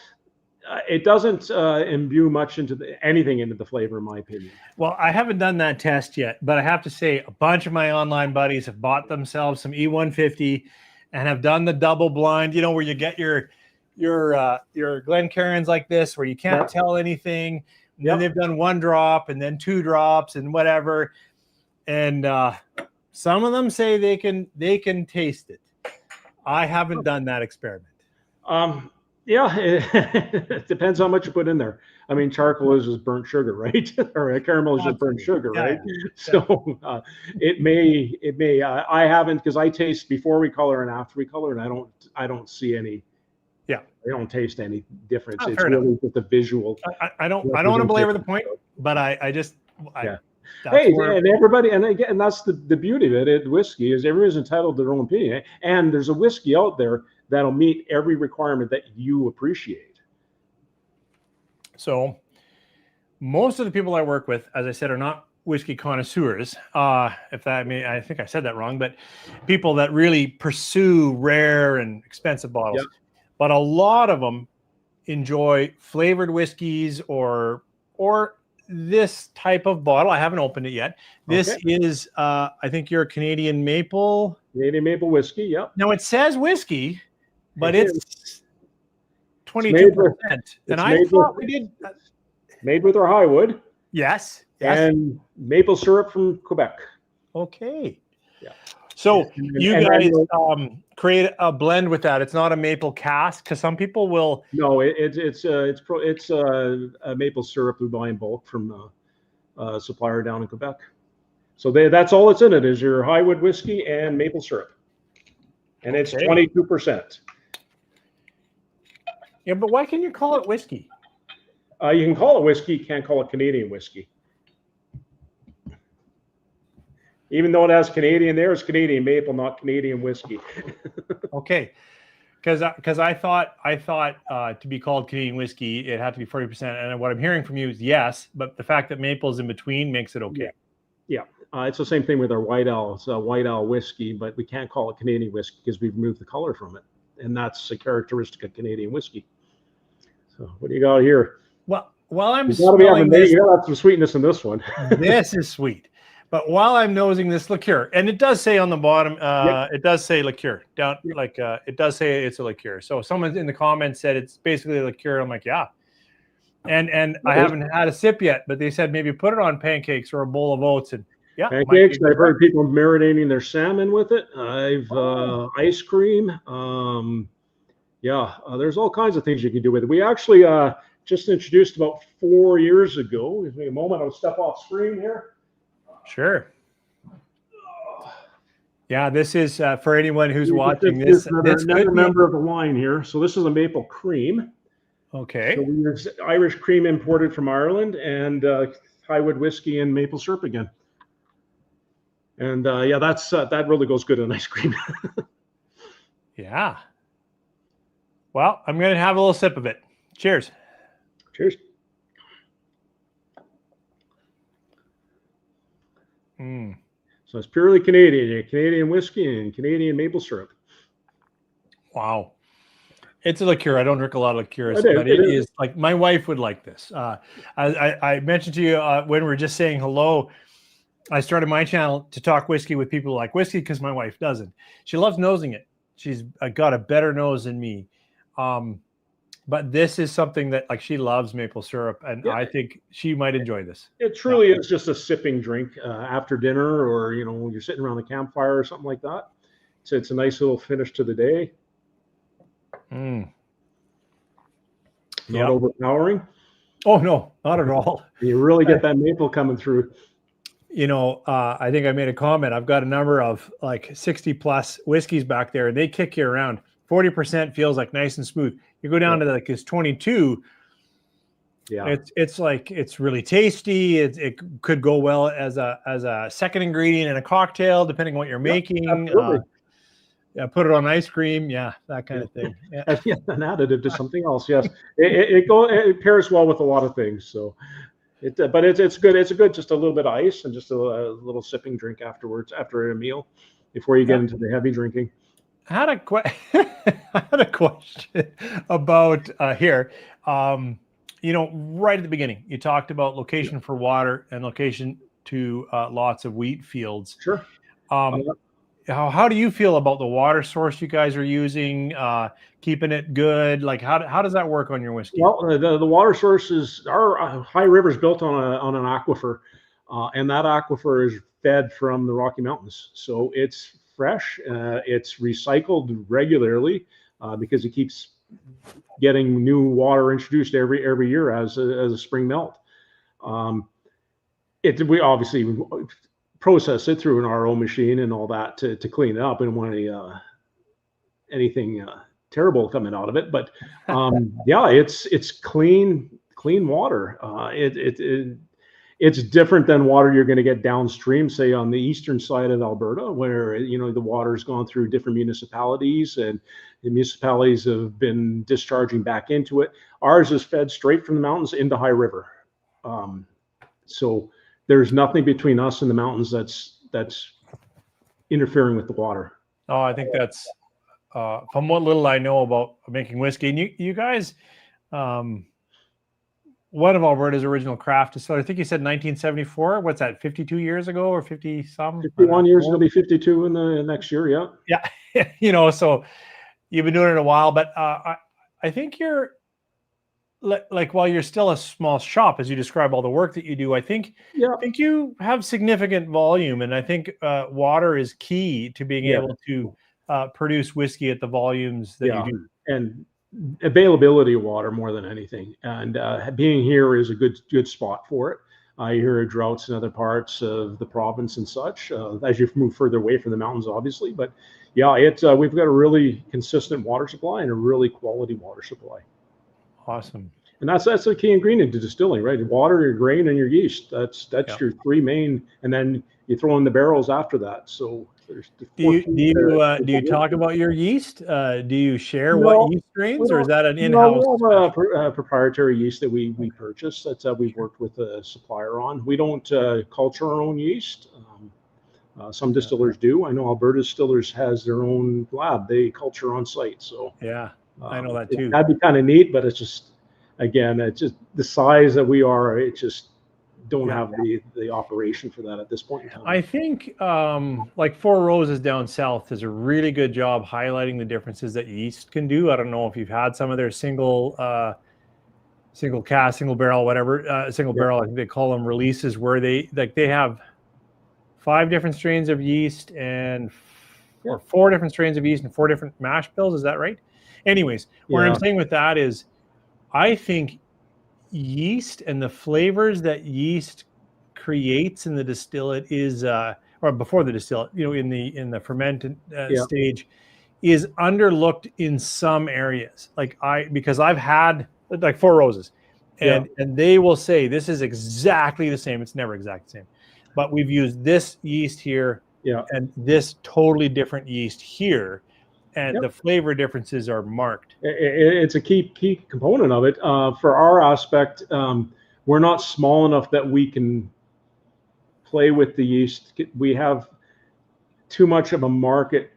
It doesn't imbue much into anything into the flavor, in my opinion. Well, I haven't done that test yet, but I have to say a bunch of my online buddies have bought themselves some E150 and have done the double blind, where you get your Glencairns like this, where you can't tell anything. Then they've done 1 drop and then 2 drops and whatever. And some of them say they can taste it. I haven't done that experiment. Yeah, it depends how much you put in there. I mean, charcoal is just burnt sugar, right? Or caramel is just burnt sugar, right? Yeah. So it may. I haven't, because I taste before we color and after we color, and I don't see any. Yeah, I don't taste any difference. It's really just a visual. I don't want to belabor the point, but I just. Hey, and everybody, and again, that's the beauty of it. Whiskey is everyone's entitled to their own opinion, and there's a whiskey out there that'll meet every requirement that you appreciate. So most of the people I work with, as I said, are not whiskey connoisseurs. If that may, I think I said that wrong, but people that really pursue rare and expensive bottles. Yep. But a lot of them enjoy flavored whiskeys or this type of bottle. I haven't opened it yet. This is, I think, your Canadian Maple. Canadian Maple Whisky, yep. Now it says whiskey, but it's 22%. And I thought we did. Made with our Highwood. Yes. And maple syrup from Quebec. Okay. Yeah. So you guys create a blend with that. It's not a maple cask, because some people will. No, it's a maple syrup we buy in bulk from a supplier down in Quebec. So that's all that's in it is your Highwood whiskey and maple syrup, and it's 22%. Yeah, but why can you call it whiskey? You can call it whiskey. You can't call it Canadian whiskey. Even though it has Canadian there, it's Canadian maple, not Canadian whiskey. Okay, because I thought to be called Canadian whiskey, it had to be 40%. And what I'm hearing from you is yes, but the fact that maple is in between makes it okay. Yeah. It's the same thing with our White Owl. It's a White Owl whiskey, but we can't call it Canadian whiskey because we've removed the color from it, and that's a characteristic of Canadian whiskey. So what do you got here? Well, while I'm smelling this, you gotta have some sweetness in this one. This is sweet. But while I'm nosing this liqueur, and it does say on the bottom, it does say liqueur down, like it does say it's a liqueur. So someone in the comments said it's basically a liqueur. I'm like, yeah. And I haven't had a sip yet, but they said maybe put it on pancakes or a bowl of oats. And yeah, pancakes. I've heard people marinating their salmon with it. I've ice cream. There's all kinds of things you can do with it. We actually just introduced about 4 years ago. Give me a moment. I'll step off screen here. Sure. Yeah, this is for anyone who's watching this. Another member of the line here. So this is a maple cream. Okay. So we use Irish cream imported from Ireland, and Highwood whiskey and maple syrup again. And that really goes good in ice cream. Yeah. Well, I'm going to have a little sip of it. Cheers. Cheers. So it's purely Canadian, Canadian whiskey and Canadian maple syrup. Wow. It's a liqueur. I don't drink a lot of liqueurs, but it is like my wife would like this. I mentioned to you when we were just saying hello, I started my channel to talk whiskey with people who like whiskey because my wife doesn't. She loves nosing it. She's got a better nose than me. But this is something that like she loves maple syrup, and I think she might enjoy this. It truly is just a sipping drink after dinner, or when you're sitting around the campfire or something like that. So it's a nice little finish to the day. Not overpowering. Oh no, not at all. You really get that maple coming through. I think I made a comment. I've got a number of like 60 plus whiskeys back there, and they kick you around. 40% feels like nice and smooth. You go down to like this 22. Yeah, it's like it's really tasty. It could go well as a second ingredient in a cocktail, depending on what you're making. Put it on ice cream. Yeah, that kind of thing. Yeah. An additive to something else. Yes, it pairs well with a lot of things. So, but it's good. It's just a little bit of ice and just a little sipping drink afterwards, after a meal, before you get into the heavy drinking. I had a question about here. Right at the beginning, you talked about location for water and location to lots of wheat fields. Sure. How do you feel about the water source you guys are using? Keeping it good? Like how does that work on your whiskey? Well, the water source is our High River is built on an aquifer, and that aquifer is fed from the Rocky Mountains, so it's fresh. It's recycled regularly because it keeps getting new water introduced every year as a spring melt. We obviously process it through an RO machine and all that to clean it up. We don't want anything terrible coming out of it, but it's clean water. it's different than water you're going to get downstream, say on the eastern side of Alberta, where the water's gone through different municipalities, and the municipalities have been discharging back into it. Ours is fed straight from the mountains into High River, so there's nothing between us and the mountains that's interfering with the water. Oh, I think that's from what little I know about making whiskey. And you guys. One of Alberta's original craft distillers. I think you said 1974. What's that? 52 years ago or 50 some? 51 years. It'll be 52 in the next year. Yeah. Yeah. So you've been doing it a while, but I think you're like while you're still a small shop, as you describe all the work that you do. I think you have significant volume, and I think water is key to being able to produce whiskey at the volumes that you do. And availability of water more than anything, and being here is a good spot for it. You hear droughts in other parts of the province and such as you move further away from the mountains, obviously. But we've got a really consistent water supply and a really quality water supply. Awesome. And that's the key ingredient to distilling, right? Water, your grain, and your yeast. That's your three main, and then you throw in the barrels after that. So do you talk about your yeast? Do you share what yeast strains, or is that an in-house? We have a proprietary yeast that we purchase. That's we've worked with a supplier on. We don't culture our own yeast. Some distillers do. I know Alberta Distillers has their own lab. They culture on site. So I know that too. That'd be kind of neat, but it's just the size that we are. It just don't have the operation for that at this point in time. I think like Four Roses down south does a really good job highlighting the differences that yeast can do. I don't know if you've had some of their single cast, single barrel, whatever, barrel, I think they call them, releases, where they have 5 different strains of yeast or 4 different strains of yeast and 4 different mash bills. Is that right? Anyways, what I'm saying with that is I think yeast and the flavors that yeast creates in the distillate is or before the distillate, in the fermented stage, is underlooked in some areas. Because I've had like Four Roses, and they will say this is exactly the same. It's never exactly the same, but we've used this yeast here and this totally different yeast here, and the flavor differences are marked. It's a key component of it. For our aspect, we're not small enough that we can play with the yeast. We have too much of a market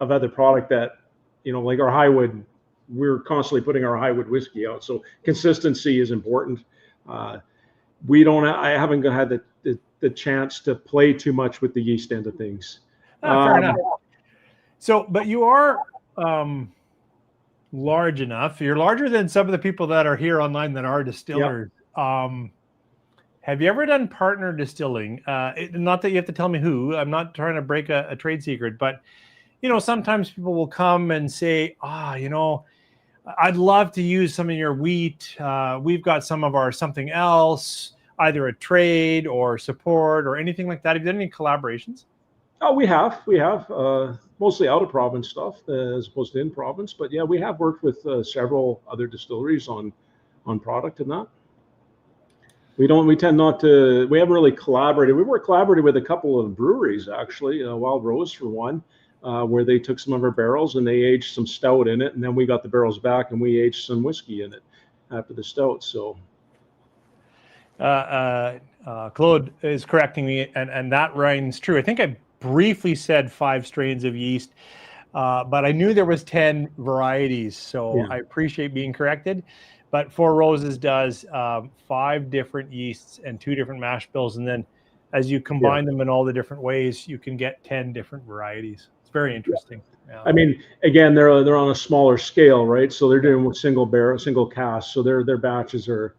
of other product that, like our Highwood, we're constantly putting our Highwood whiskey out. So consistency is important. I haven't had the chance to play too much with the yeast end of things. Fair enough. So, but you are large enough. You're larger than some of the people that are here online that are distillers. Have you ever done partner distilling? Not that you have to tell me who. I'm not trying to break a trade secret, but sometimes people will come and say, I'd love to use some of your wheat. We've got some of our something else, either a trade or support or anything like that. Have you done any collaborations? Oh, we have mostly out of province stuff as opposed to in province, but we have worked with several other distilleries on product and that. We tend not to. We haven't really collaborated. We were collaborating with a couple of breweries actually. Wild Rose for one, where they took some of our barrels and they aged some stout in it, and then we got the barrels back and we aged some whiskey in it after the stout. So. Claude is correcting me, and that rings true. I think I briefly said 5 strains of yeast, but I knew there was 10 varieties, so I appreciate being corrected. But Four Roses does 5 different yeasts and 2 different mash bills, and then as you combine them in all the different ways, you can get 10 different varieties. It's very interesting. I mean, again, they're on a smaller scale, right? So they're doing single barrel, single cast, so their batches are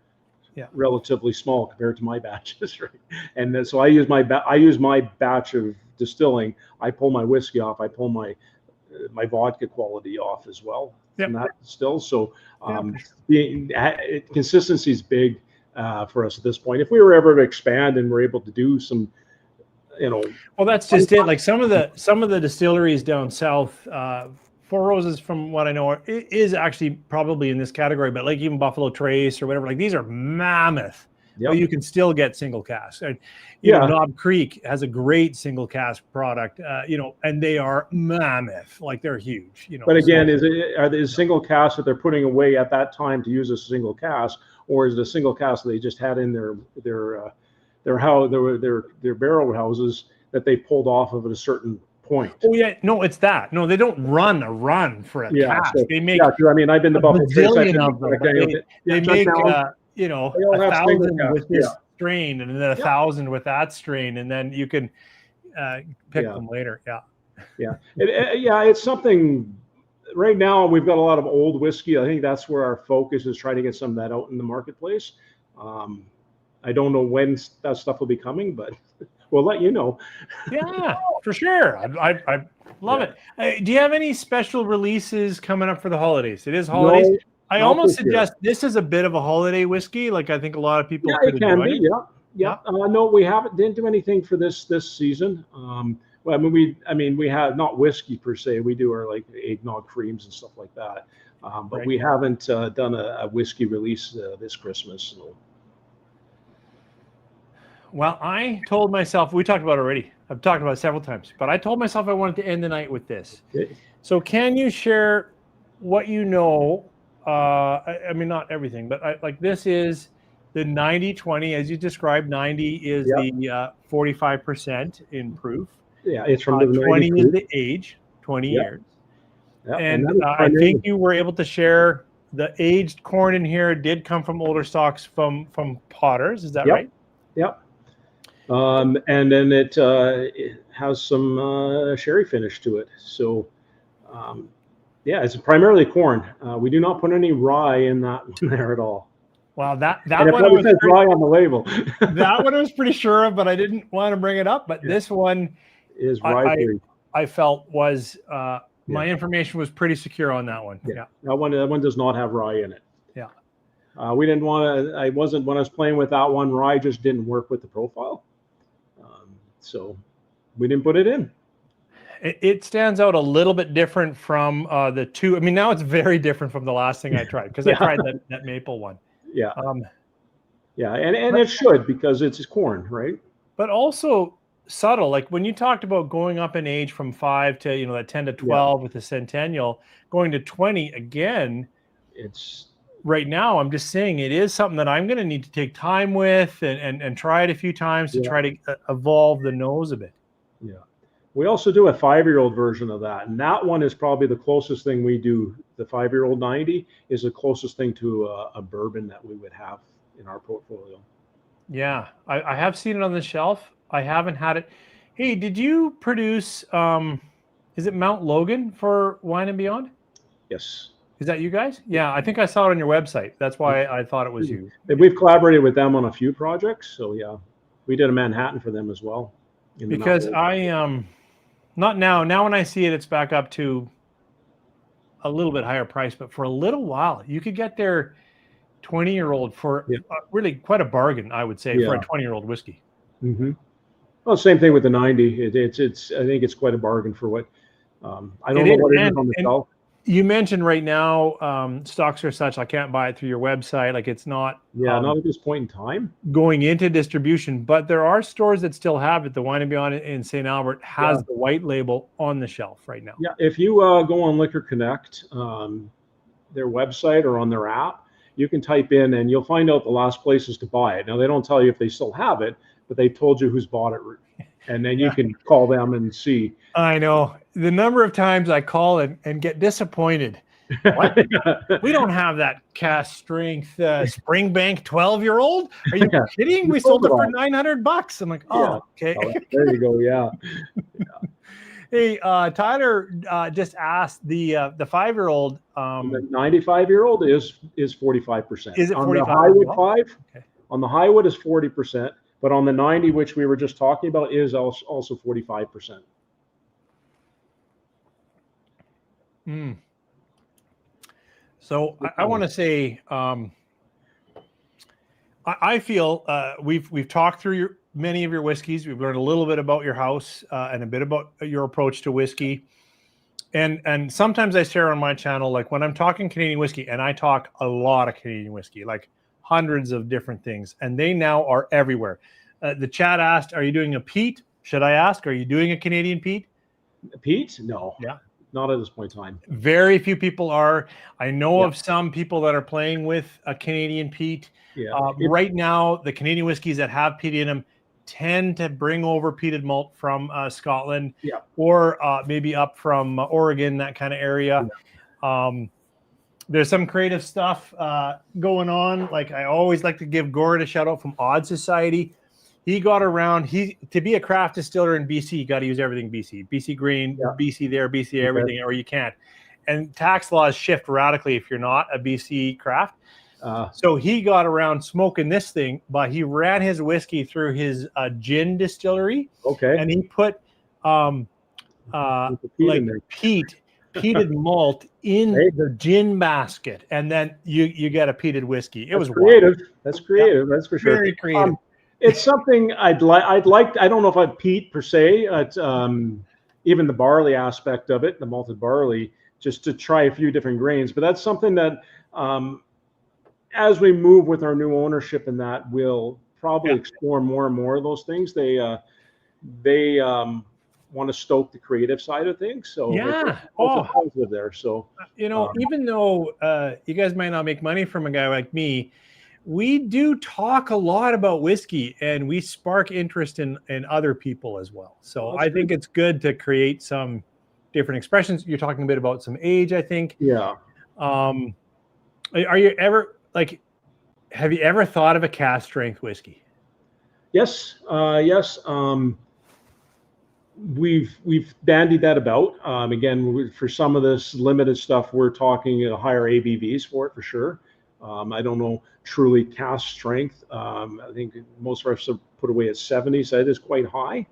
relatively small compared to my batches, right? And then, so I use my batch of distilling. I pull my whiskey off. I pull my vodka quality off as well. From that distill. So consistency is big for us at this point. If we were ever to expand and we're able to do some, well, that's just it. Like some of the distilleries down south, Four Roses, from what I know, is actually probably in this category, but like even Buffalo Trace or whatever, like these are mammoth but you can still get single cask. And, Knob Creek has a great single cask product, and they are mammoth, like they're huge. But again, is single cask that they're putting away at that time to use as a single cask, or is it a single cask that they just had in their barrel houses that they pulled off of at a certain point? Oh yeah, no, it's that. No, they don't run for a cask. So, they make. I mean, I've been to Buffalo Trace. They make 1,000 with this strain, and then 1,000 with that strain, and then you can pick them later. It's something. Right now, we've got a lot of old whiskey. I think that's where our focus is, trying to get some of that out in the marketplace. I don't know when that stuff will be coming, but we'll let you know. Yeah, for sure. I love it. Do you have any special releases coming up for the holidays? It is holidays. No, I almost suggest this is a bit of a holiday whiskey. Like I think a lot of people could enjoy it. No, we didn't do anything for this season. Well, we have not whiskey per se. We do our like eggnog creams and stuff like that. But we haven't done a whiskey release this Christmas. So. Well, I told myself, we talked about it already. I've talked about it several times, but I told myself I wanted to end the night with this. Okay. So can you share what you know? I mean, not everything, but this is the 90-20, as you described. 90 is the 45% in proof. Yeah, it's from the 20 is the age, 20 years. Yeah, and I think you were able to share the aged corn in here did come from older stocks from potters. Is that right? Yep. And then it has some sherry finish to it. So, it's primarily corn. We do not put any rye in that one there at all. Wow, that one was rye on the label. That one I was pretty sure of, but I didn't want to bring it up. But this one is rye free. I felt was my information was pretty secure on that one. Yeah. That one does not have rye in it. Yeah. We didn't want to. When I was playing with that one, rye just didn't work with the profile. So we didn't put it in. It stands out a little bit different from the two. I mean, now it's very different from the last thing I tried, because I tried that maple one. Yeah. And it should, because it's corn, right? But also subtle. Like when you talked about going up in age from 5 to that 10 to 12 with the Centennial, going to 20 again. It's right now. I'm just saying it is something that I'm going to need to take time with and try it a few times to try to evolve the nose a bit. Yeah. We also do a 5-year-old version of that, and that one is probably the closest thing we do. The 5-year-old 90 is the closest thing to a bourbon that we would have in our portfolio. Yeah, I have seen it on the shelf. I haven't had it. Hey, did you produce, is it Mount Logan for Wine and Beyond? Yes. Is that you guys? Yeah, I think I saw it on your website. That's why I thought it was you. We've collaborated with them on a few projects. So yeah, we did a Manhattan for them as well. Because not now. Now when I see it, it's back up to a little bit higher price. But for a little while, you could get their 20-year-old for really quite a bargain, I would say, for a 20-year-old whiskey. Mm-hmm. Well, same thing with the 90. It's I think it's quite a bargain for what I don't know what it is on the shelf. You mentioned right now stocks are such I can't buy it through your website. Like it's not. Yeah, not at this point in time. Going into distribution, but there are stores that still have it. The Wine and Beyond in St. Albert has the white label on the shelf right now. Yeah, if you go on Liquor Connect, their website or on their app, you can type in and you'll find out the last places to buy it. Now they don't tell you if they still have it, but they told you who's bought it. And then you can call them and see. I know the number of times I call and get disappointed. What? We don't have that cast strength Springbank 12-year-old. Are you kidding? We sold it for $900. I'm like, okay. Oh, there you go. Yeah. Hey, Tyler just asked the 5-year-old. The 95-year-old is 45%. Is it 45%? On the Highwood 5? Okay. On the Highwood is 40%. But on the 90, which we were just talking about, is also 45%. So I want to say, I feel we've talked through many of your whiskeys. We've learned a little bit about your house and a bit about your approach to whiskey. And sometimes I share on my channel, like when I'm talking Canadian whiskey, and I talk a lot of Canadian whiskey, like hundreds of different things, and they now are everywhere. The chat asked, are you doing a peat? Should I ask, are you doing a Canadian peat? Peat? No. Yeah. Not at this point in time. Very few people are. I know of some people that are playing with a Canadian peat. Yeah. Right now, the Canadian whiskeys that have peat in them tend to bring over peated malt from Scotland, or maybe up from Oregon, that kind of area. Yeah. There's some creative stuff going on. Like, I always like to give Gord a shout out from Odd Society. He got around. To be a craft distiller in BC, you got to use everything BC. BC green, BC there, BC everything, or you can't. And tax laws shift radically if you're not a BC craft. So he got around smoking this thing, but he ran his whiskey through his gin distillery. Okay. And he put peated malt in the gin basket, and then you get a peated whiskey. It was creative. wild. That's creative. That's for sure. Very creative. It's something I'd like. I don't know if I'd peat per se. Even the barley aspect of it, the malted barley, just to try a few different grains. But that's something that, as we move with our new ownership, and that we'll probably explore more and more of those things. They want to stoke the creative side of things. So positive there. So even though you guys might not make money from a guy like me, we do talk a lot about whiskey, and we spark interest in other people as well. So I think it's good to create some different expressions. You're talking a bit about some age, I think. Yeah. Are you ever have you ever thought of a cask strength whiskey? Yes. Yes. We've bandied that about. Again, for some of this limited stuff, we're talking higher ABVs for it for sure. I don't know truly cask strength. I think most of us have put away at 70, so it is quite high.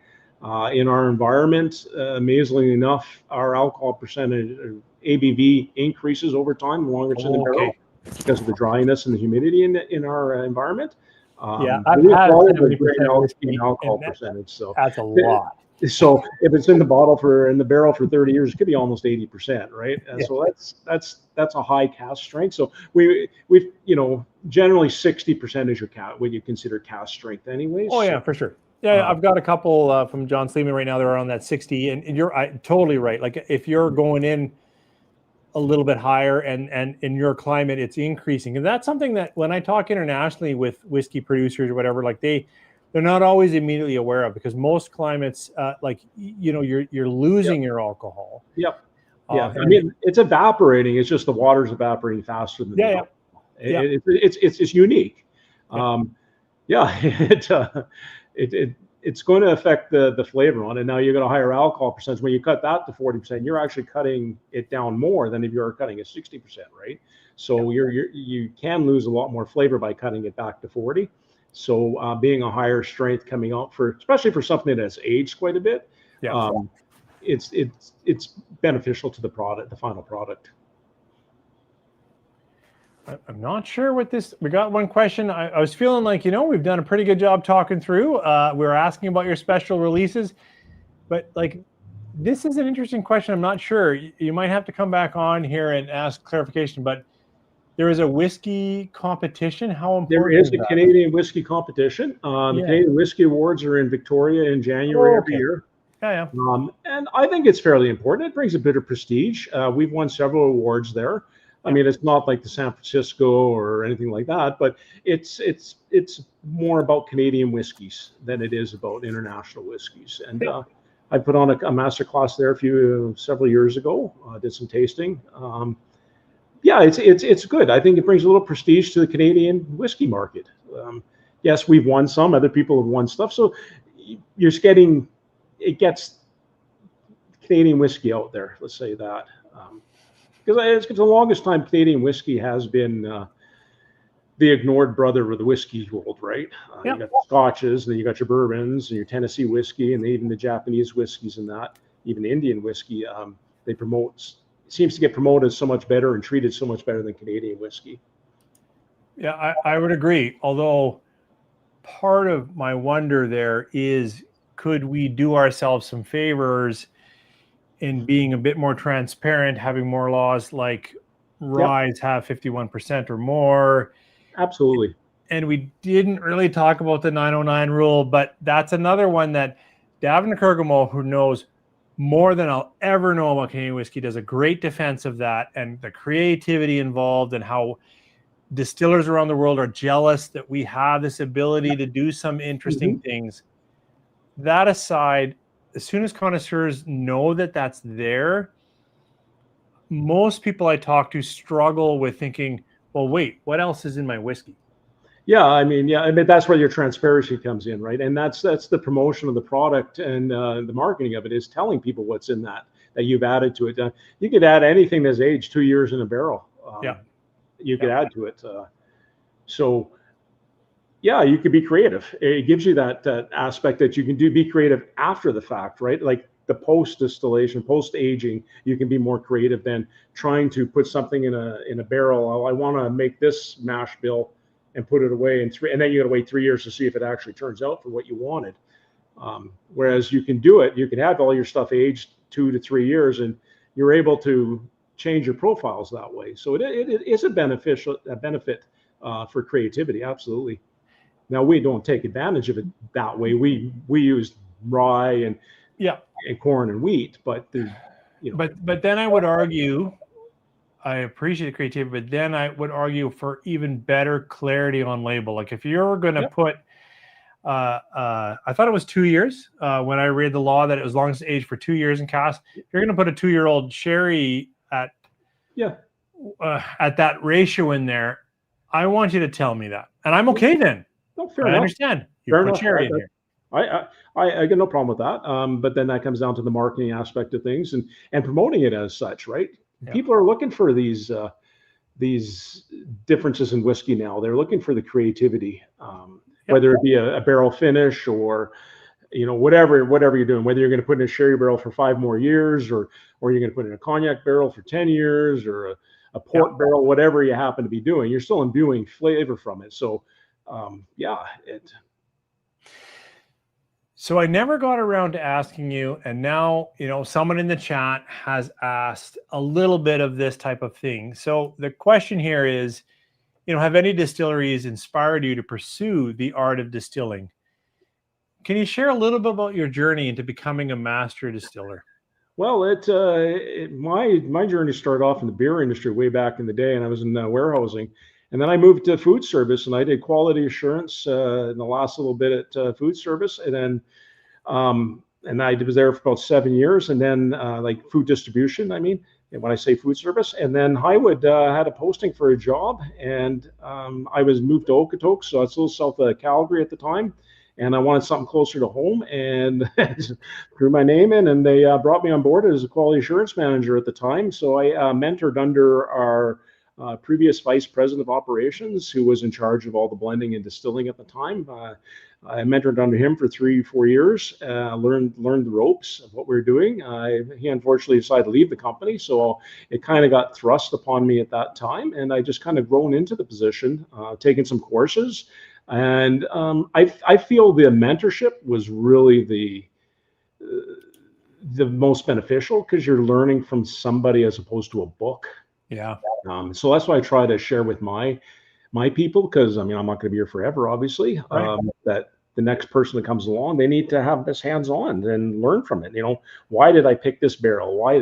In our environment, amazingly enough, our alcohol percentage, ABV, increases over time the longer it's in the barrel because of the dryness and the humidity in our environment. I've had 70% alcohol percentage, so that's a lot. So if it's in the barrel for 30 years, it could be almost 80%, right? And so that's a high cask strength. So we've generally 60% is what you consider cask strength, anyways. Oh yeah, for sure. Yeah, I've got a couple from John Sleeman right now. They're around that 60, and you're totally right. Like, if you're going in a little bit higher, and in your climate, it's increasing, and that's something that when I talk internationally with whiskey producers or whatever, like they're not always immediately aware of, because most climates, you're losing your alcohol. Yep. Yeah. I mean, it's evaporating. It's just the water's evaporating faster than it's unique. It's going to affect the flavor on it. Now you got a higher alcohol percentage. When you cut that to 40%, you're actually cutting it down more than if you're cutting it 60%, right? So you can lose a lot more flavor by cutting it back to 40. So being a higher strength coming out especially for something that's aged quite a bit, it's beneficial to the product, the final product. I'm not sure what this. We got one question. I was feeling like we've done a pretty good job talking through. We were asking about your special releases, but this is an interesting question. I'm not sure. You might have to come back on here and ask clarification, but. There is a whiskey competition. How important there is a Canadian Whisky competition. The Canadian Whisky Awards are in Victoria in January every year. Yeah. And I think it's fairly important. It brings a bit of prestige. We've won several awards there. I mean, it's not like the San Francisco or anything like that, but it's more about Canadian whiskeys than it is about international whiskeys. And I put on a master class there several years ago. Did some tasting. It's good. I think it brings a little prestige to the Canadian whiskey market. Yes, we've won some. Other people have won stuff. So it gets Canadian whiskey out there. Let's say that, because the longest time Canadian whiskey has been the ignored brother of the whiskey world, right? You got the Scotches, and then you got your bourbons and your Tennessee whiskey, and even the Japanese whiskeys and that, even Indian whiskey. They seems to get promoted so much better and treated so much better than Canadian whiskey. Yeah, I would agree. Although part of my wonder there is, could we do ourselves some favors in being a bit more transparent, having more laws like ryes have 51% or more? Absolutely. and we didn't really talk about the 909 rule, but that's another one that Davin Kergamo, who knows more than I'll ever know about Canadian whiskey, does a great defense of that, and the creativity involved, and how distillers around the world are jealous that we have this ability to do some interesting things. That aside, as soon as connoisseurs know that that's there, most people I talk to struggle with thinking, well, wait, what else is in my whiskey? I mean, that's where your transparency comes in, right? And that's the promotion of the product, and the marketing of it is telling people what's in that you've added to it. You could add anything that's aged 2 years in a barrel. You could add to it. So you could be creative. It gives you that aspect that you can be creative after the fact, right? Like the post distillation, post aging, you can be more creative than trying to put something in a barrel. Oh, I want to make this mash bill and put it away and then you got to wait 3 years to see if it actually turns out for what you wanted. Whereas you can do it, you can have all your stuff aged 2 to 3 years, and you're able to change your profiles that way. So it is a benefit for creativity, absolutely. Now we don't take advantage of it that way. We use rye and corn and wheat, but but then I would argue, I appreciate creativity, but then I would argue for even better clarity on label. Like if you're going to put, I thought it was 2 years when I read the law that it was long as aged for 2 years in cask. If you're going to put a 2-year-old sherry at that ratio in there, I want you to tell me that, and I'm okay then. Fair enough. I understand. You put sherry in here. I get no problem with that. But then that comes down to the marketing aspect of things and promoting it as such, right? Yeah. People are looking for these differences in whiskey now. They're looking for the creativity, whether it be a barrel finish or whatever you're doing. Whether you're going to put in a sherry barrel for 5 more years, or you're going to put in a cognac barrel for 10 years, or a port barrel, whatever you happen to be doing, you're still imbuing flavor from it. So. So I never got around to asking you, and now, someone in the chat has asked a little bit of this type of thing. So the question here is, have any distilleries inspired you to pursue the art of distilling? Can you share a little bit about your journey into becoming a master distiller? Well, my journey started off in the beer industry way back in the day, and I was in warehousing. And then I moved to food service, and I did quality assurance in the last little bit at food service. And then and I was there for about 7 years, and then like food distribution, when I say food service. And then Highwood had a posting for a job, and I was moved to Okotoks, so it's a little south of Calgary at the time. And I wanted something closer to home, and threw my name in, and they brought me on board as a quality assurance manager at the time. So I mentored under our previous vice president of operations, who was in charge of all the blending and distilling at the time. I mentored under him for 3-4 years, learned the ropes of what we were doing. He unfortunately decided to leave the company, so it kind of got thrust upon me at that time, and I just kind of grown into the position, taken some courses, and I feel the mentorship was really the most beneficial, because you're learning from somebody as opposed to a book. Yeah. So that's why I try to share with my people, because I'm not going to be here forever, obviously. Right. That the next person that comes along, they need to have this hands-on and learn from it. Why did I pick this barrel? Why,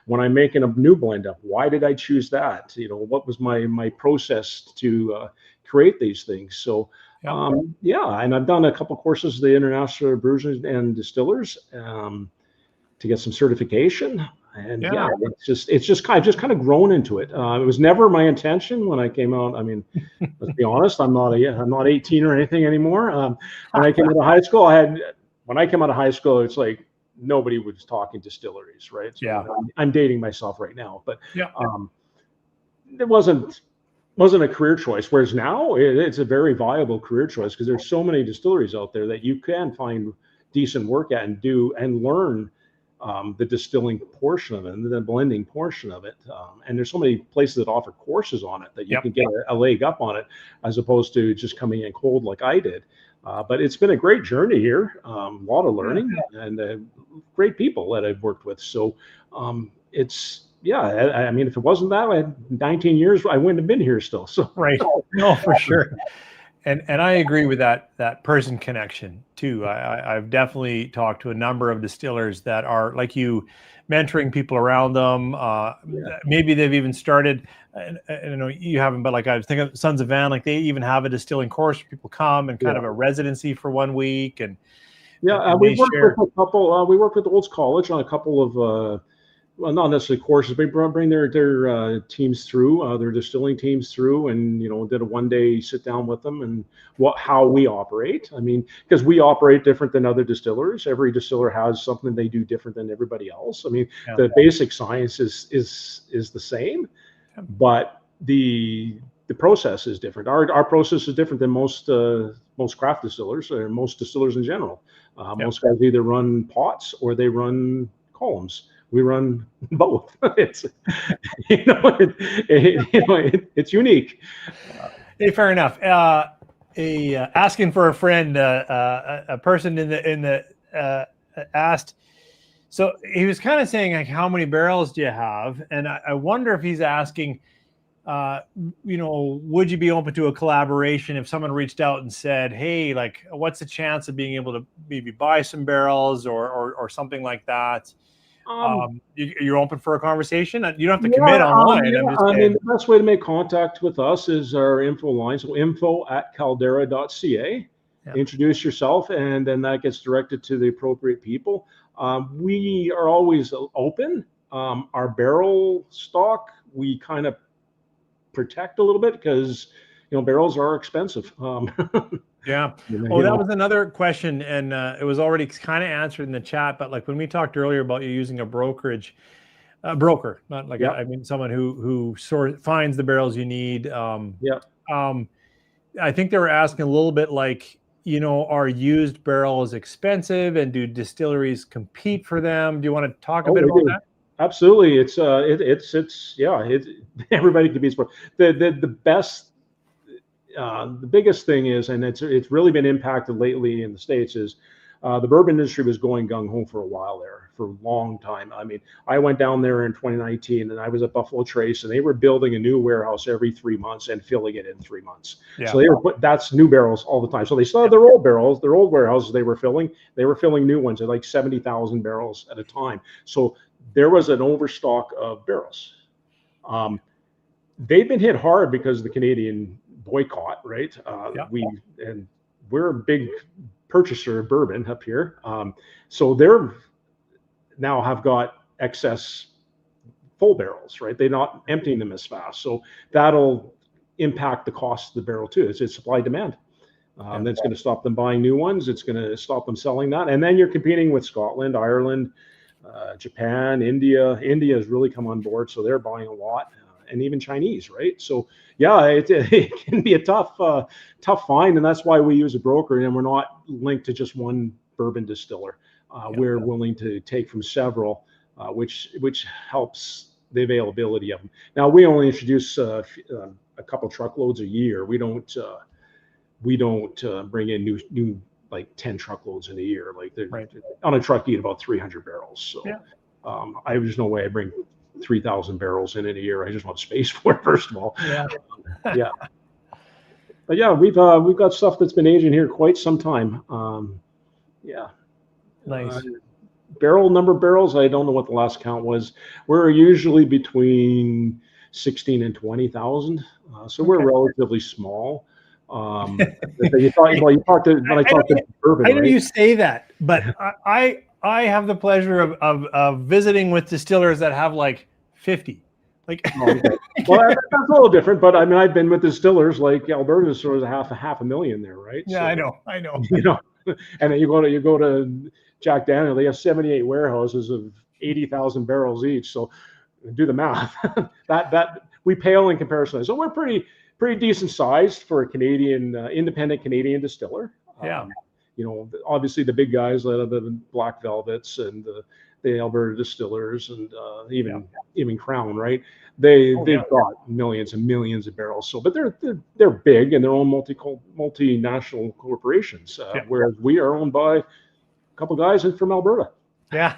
when I'm making a new blend up, why did I choose that? What was my process to create these things? So and I've done a couple courses of the International Brewers and Distillers to get some certification. And it's just kind of grown into it. It was never my intention when I came out. Let's be honest, I'm not 18 or anything anymore. When I came out of high school, it's like nobody was talking distilleries, right? So I'm dating myself right now, but it wasn't a career choice. Whereas now it's a very viable career choice, because there's so many distilleries out there that you can find decent work at and do and learn the distilling portion of it and the blending portion of it. And there's so many places that offer courses on it that you can get a leg up on it, as opposed to just coming in cold like I did. But it's been a great journey here, a lot of learning and great people that I've worked with. So if it wasn't that, I had 19 years, I wouldn't have been here still. So right. No, for sure. And I agree with that person connection too. I've definitely talked to a number of distillers that are like you, mentoring people around them. Maybe they've even started. I know you haven't, but like I was thinking of Sons of Van, like they even have a distilling course where people come and kind of a residency for 1 week and we worked with a couple. We worked with Olds College on a couple of well, not necessarily courses, but bring their teams through, their distilling teams through, and did a 1-day sit down with them and how we operate. I mean, because we operate different than other distillers. Every distiller has something they do different than everybody else. I mean, the basic science is the same, but the process is different. Our process is different than most craft distillers or most distillers in general. Most guys either run pots or they run columns. We run both. It's it's unique. Hey, fair enough. Asking for a friend, a person in the asked. So he was kind of saying like, how many barrels do you have? And I wonder if he's asking, would you be open to a collaboration if someone reached out and said, hey, like, what's the chance of being able to maybe buy some barrels or something like that? You're open for a conversation. You don't have to commit online. I mean, the best way to make contact with us is our info line. So info@caldera.ca. Introduce yourself, and then that gets directed to the appropriate people. We are always open. Our barrel stock, we kind of protect a little bit because barrels are expensive. Yeah. Oh, that was another question, and it was already kind of answered in the chat. But like when we talked earlier about you using a broker, not like I mean someone who finds the barrels you need. I think they were asking a little bit like, are used barrels expensive, and do distilleries compete for them? Do you want to talk a bit about that? Absolutely. It's everybody competes for the best. The biggest thing is, and it's really been impacted lately in the States, is the bourbon industry was going gung-ho for a while there, for a long time. I mean, I went down there in 2019 and I was at Buffalo Trace, and they were building a new warehouse every 3 months and filling it in 3 months. So they were that's new barrels all the time. So they still had their old barrels, their old warehouses they were filling new ones at like 70,000 barrels at a time. So there was an overstock of barrels. They've been hit hard because of the Canadian boycott, right? We're a big purchaser of bourbon up here, so they're now have got excess full barrels, right? They're not emptying them as fast, so that'll impact the cost of the barrel too. It's supply demand. That's going to stop them buying new ones. It's going to stop them selling that, and then you're competing with Scotland, Ireland, Japan, India. India has really come on board, so they're buying a lot. And even Chinese, right? So it can be a tough find, and that's why we use a broker, and we're not linked to just one bourbon distiller. We're willing to take from several, which helps the availability of them. Now we only introduce a couple truckloads a year. We don't bring in new like 10 truckloads in a year. Like on a truck, you get about 300 barrels. So there's no way I bring 3,000 barrels in a year. I just want space for it, first of all. But we've got stuff that's been aging here quite some time. Nice. Number of barrels, I don't know what the last count was. We're usually between 16 and 20,000. So we're relatively small. When I talk to bourbon, I know you say that, but I have the pleasure of visiting with distillers that have like 50. Like, well, that's a little different, but I mean, I've been with distillers like Alberta stores half a million there, right? Yeah, so, I know. And then you go to Jack Daniel, they have 78 warehouses of 80,000 barrels each. So do the math. that we pale in comparison. So we're pretty decent sized for a Canadian independent Canadian distiller. Obviously the big guys, the Black Velvets and the Alberta Distillers and even Crown, right? They've got millions and millions of barrels. So, but they're big and they're own multinational corporations, whereas we are owned by a couple guys from Alberta. Yeah,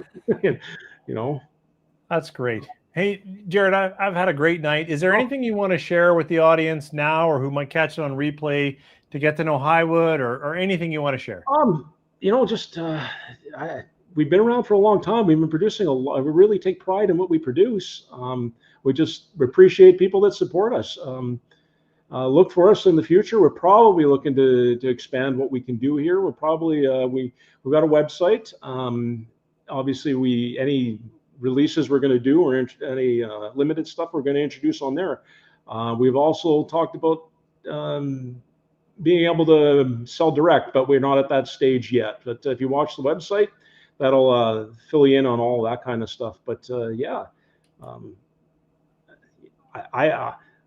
that's great. Hey, Jarrod, I've had a great night. Is there anything you want to share with the audience now, or who might catch it on replay to get to know Highwood, or anything you want to share? Just we've been around for a long time. We've been producing a lot. We really take pride in what we produce. We just appreciate people that support us. Look for us in the future. We're probably looking to expand what we can do here. We're probably we've got a website. Obviously, any releases we're going to do, or any limited stuff we're going to introduce on there. We've also talked about being able to sell direct, but we're not at that stage yet. But if you watch the website, that'll fill you in on all that kind of stuff. But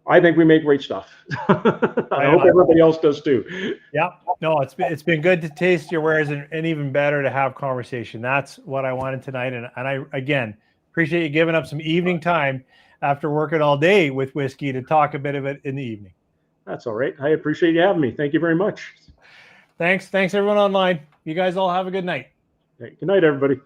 I think we make great stuff. I hope everybody else does too. Yeah, no, it's been good to taste your wares, and even better to have conversation. That's what I wanted tonight, and I again appreciate you giving up some evening time after working all day with whiskey to talk a bit of it in the evening. That's all right. I appreciate you having me. Thank you very much. Thanks everyone online. You guys all have a good night. Okay, good night, everybody.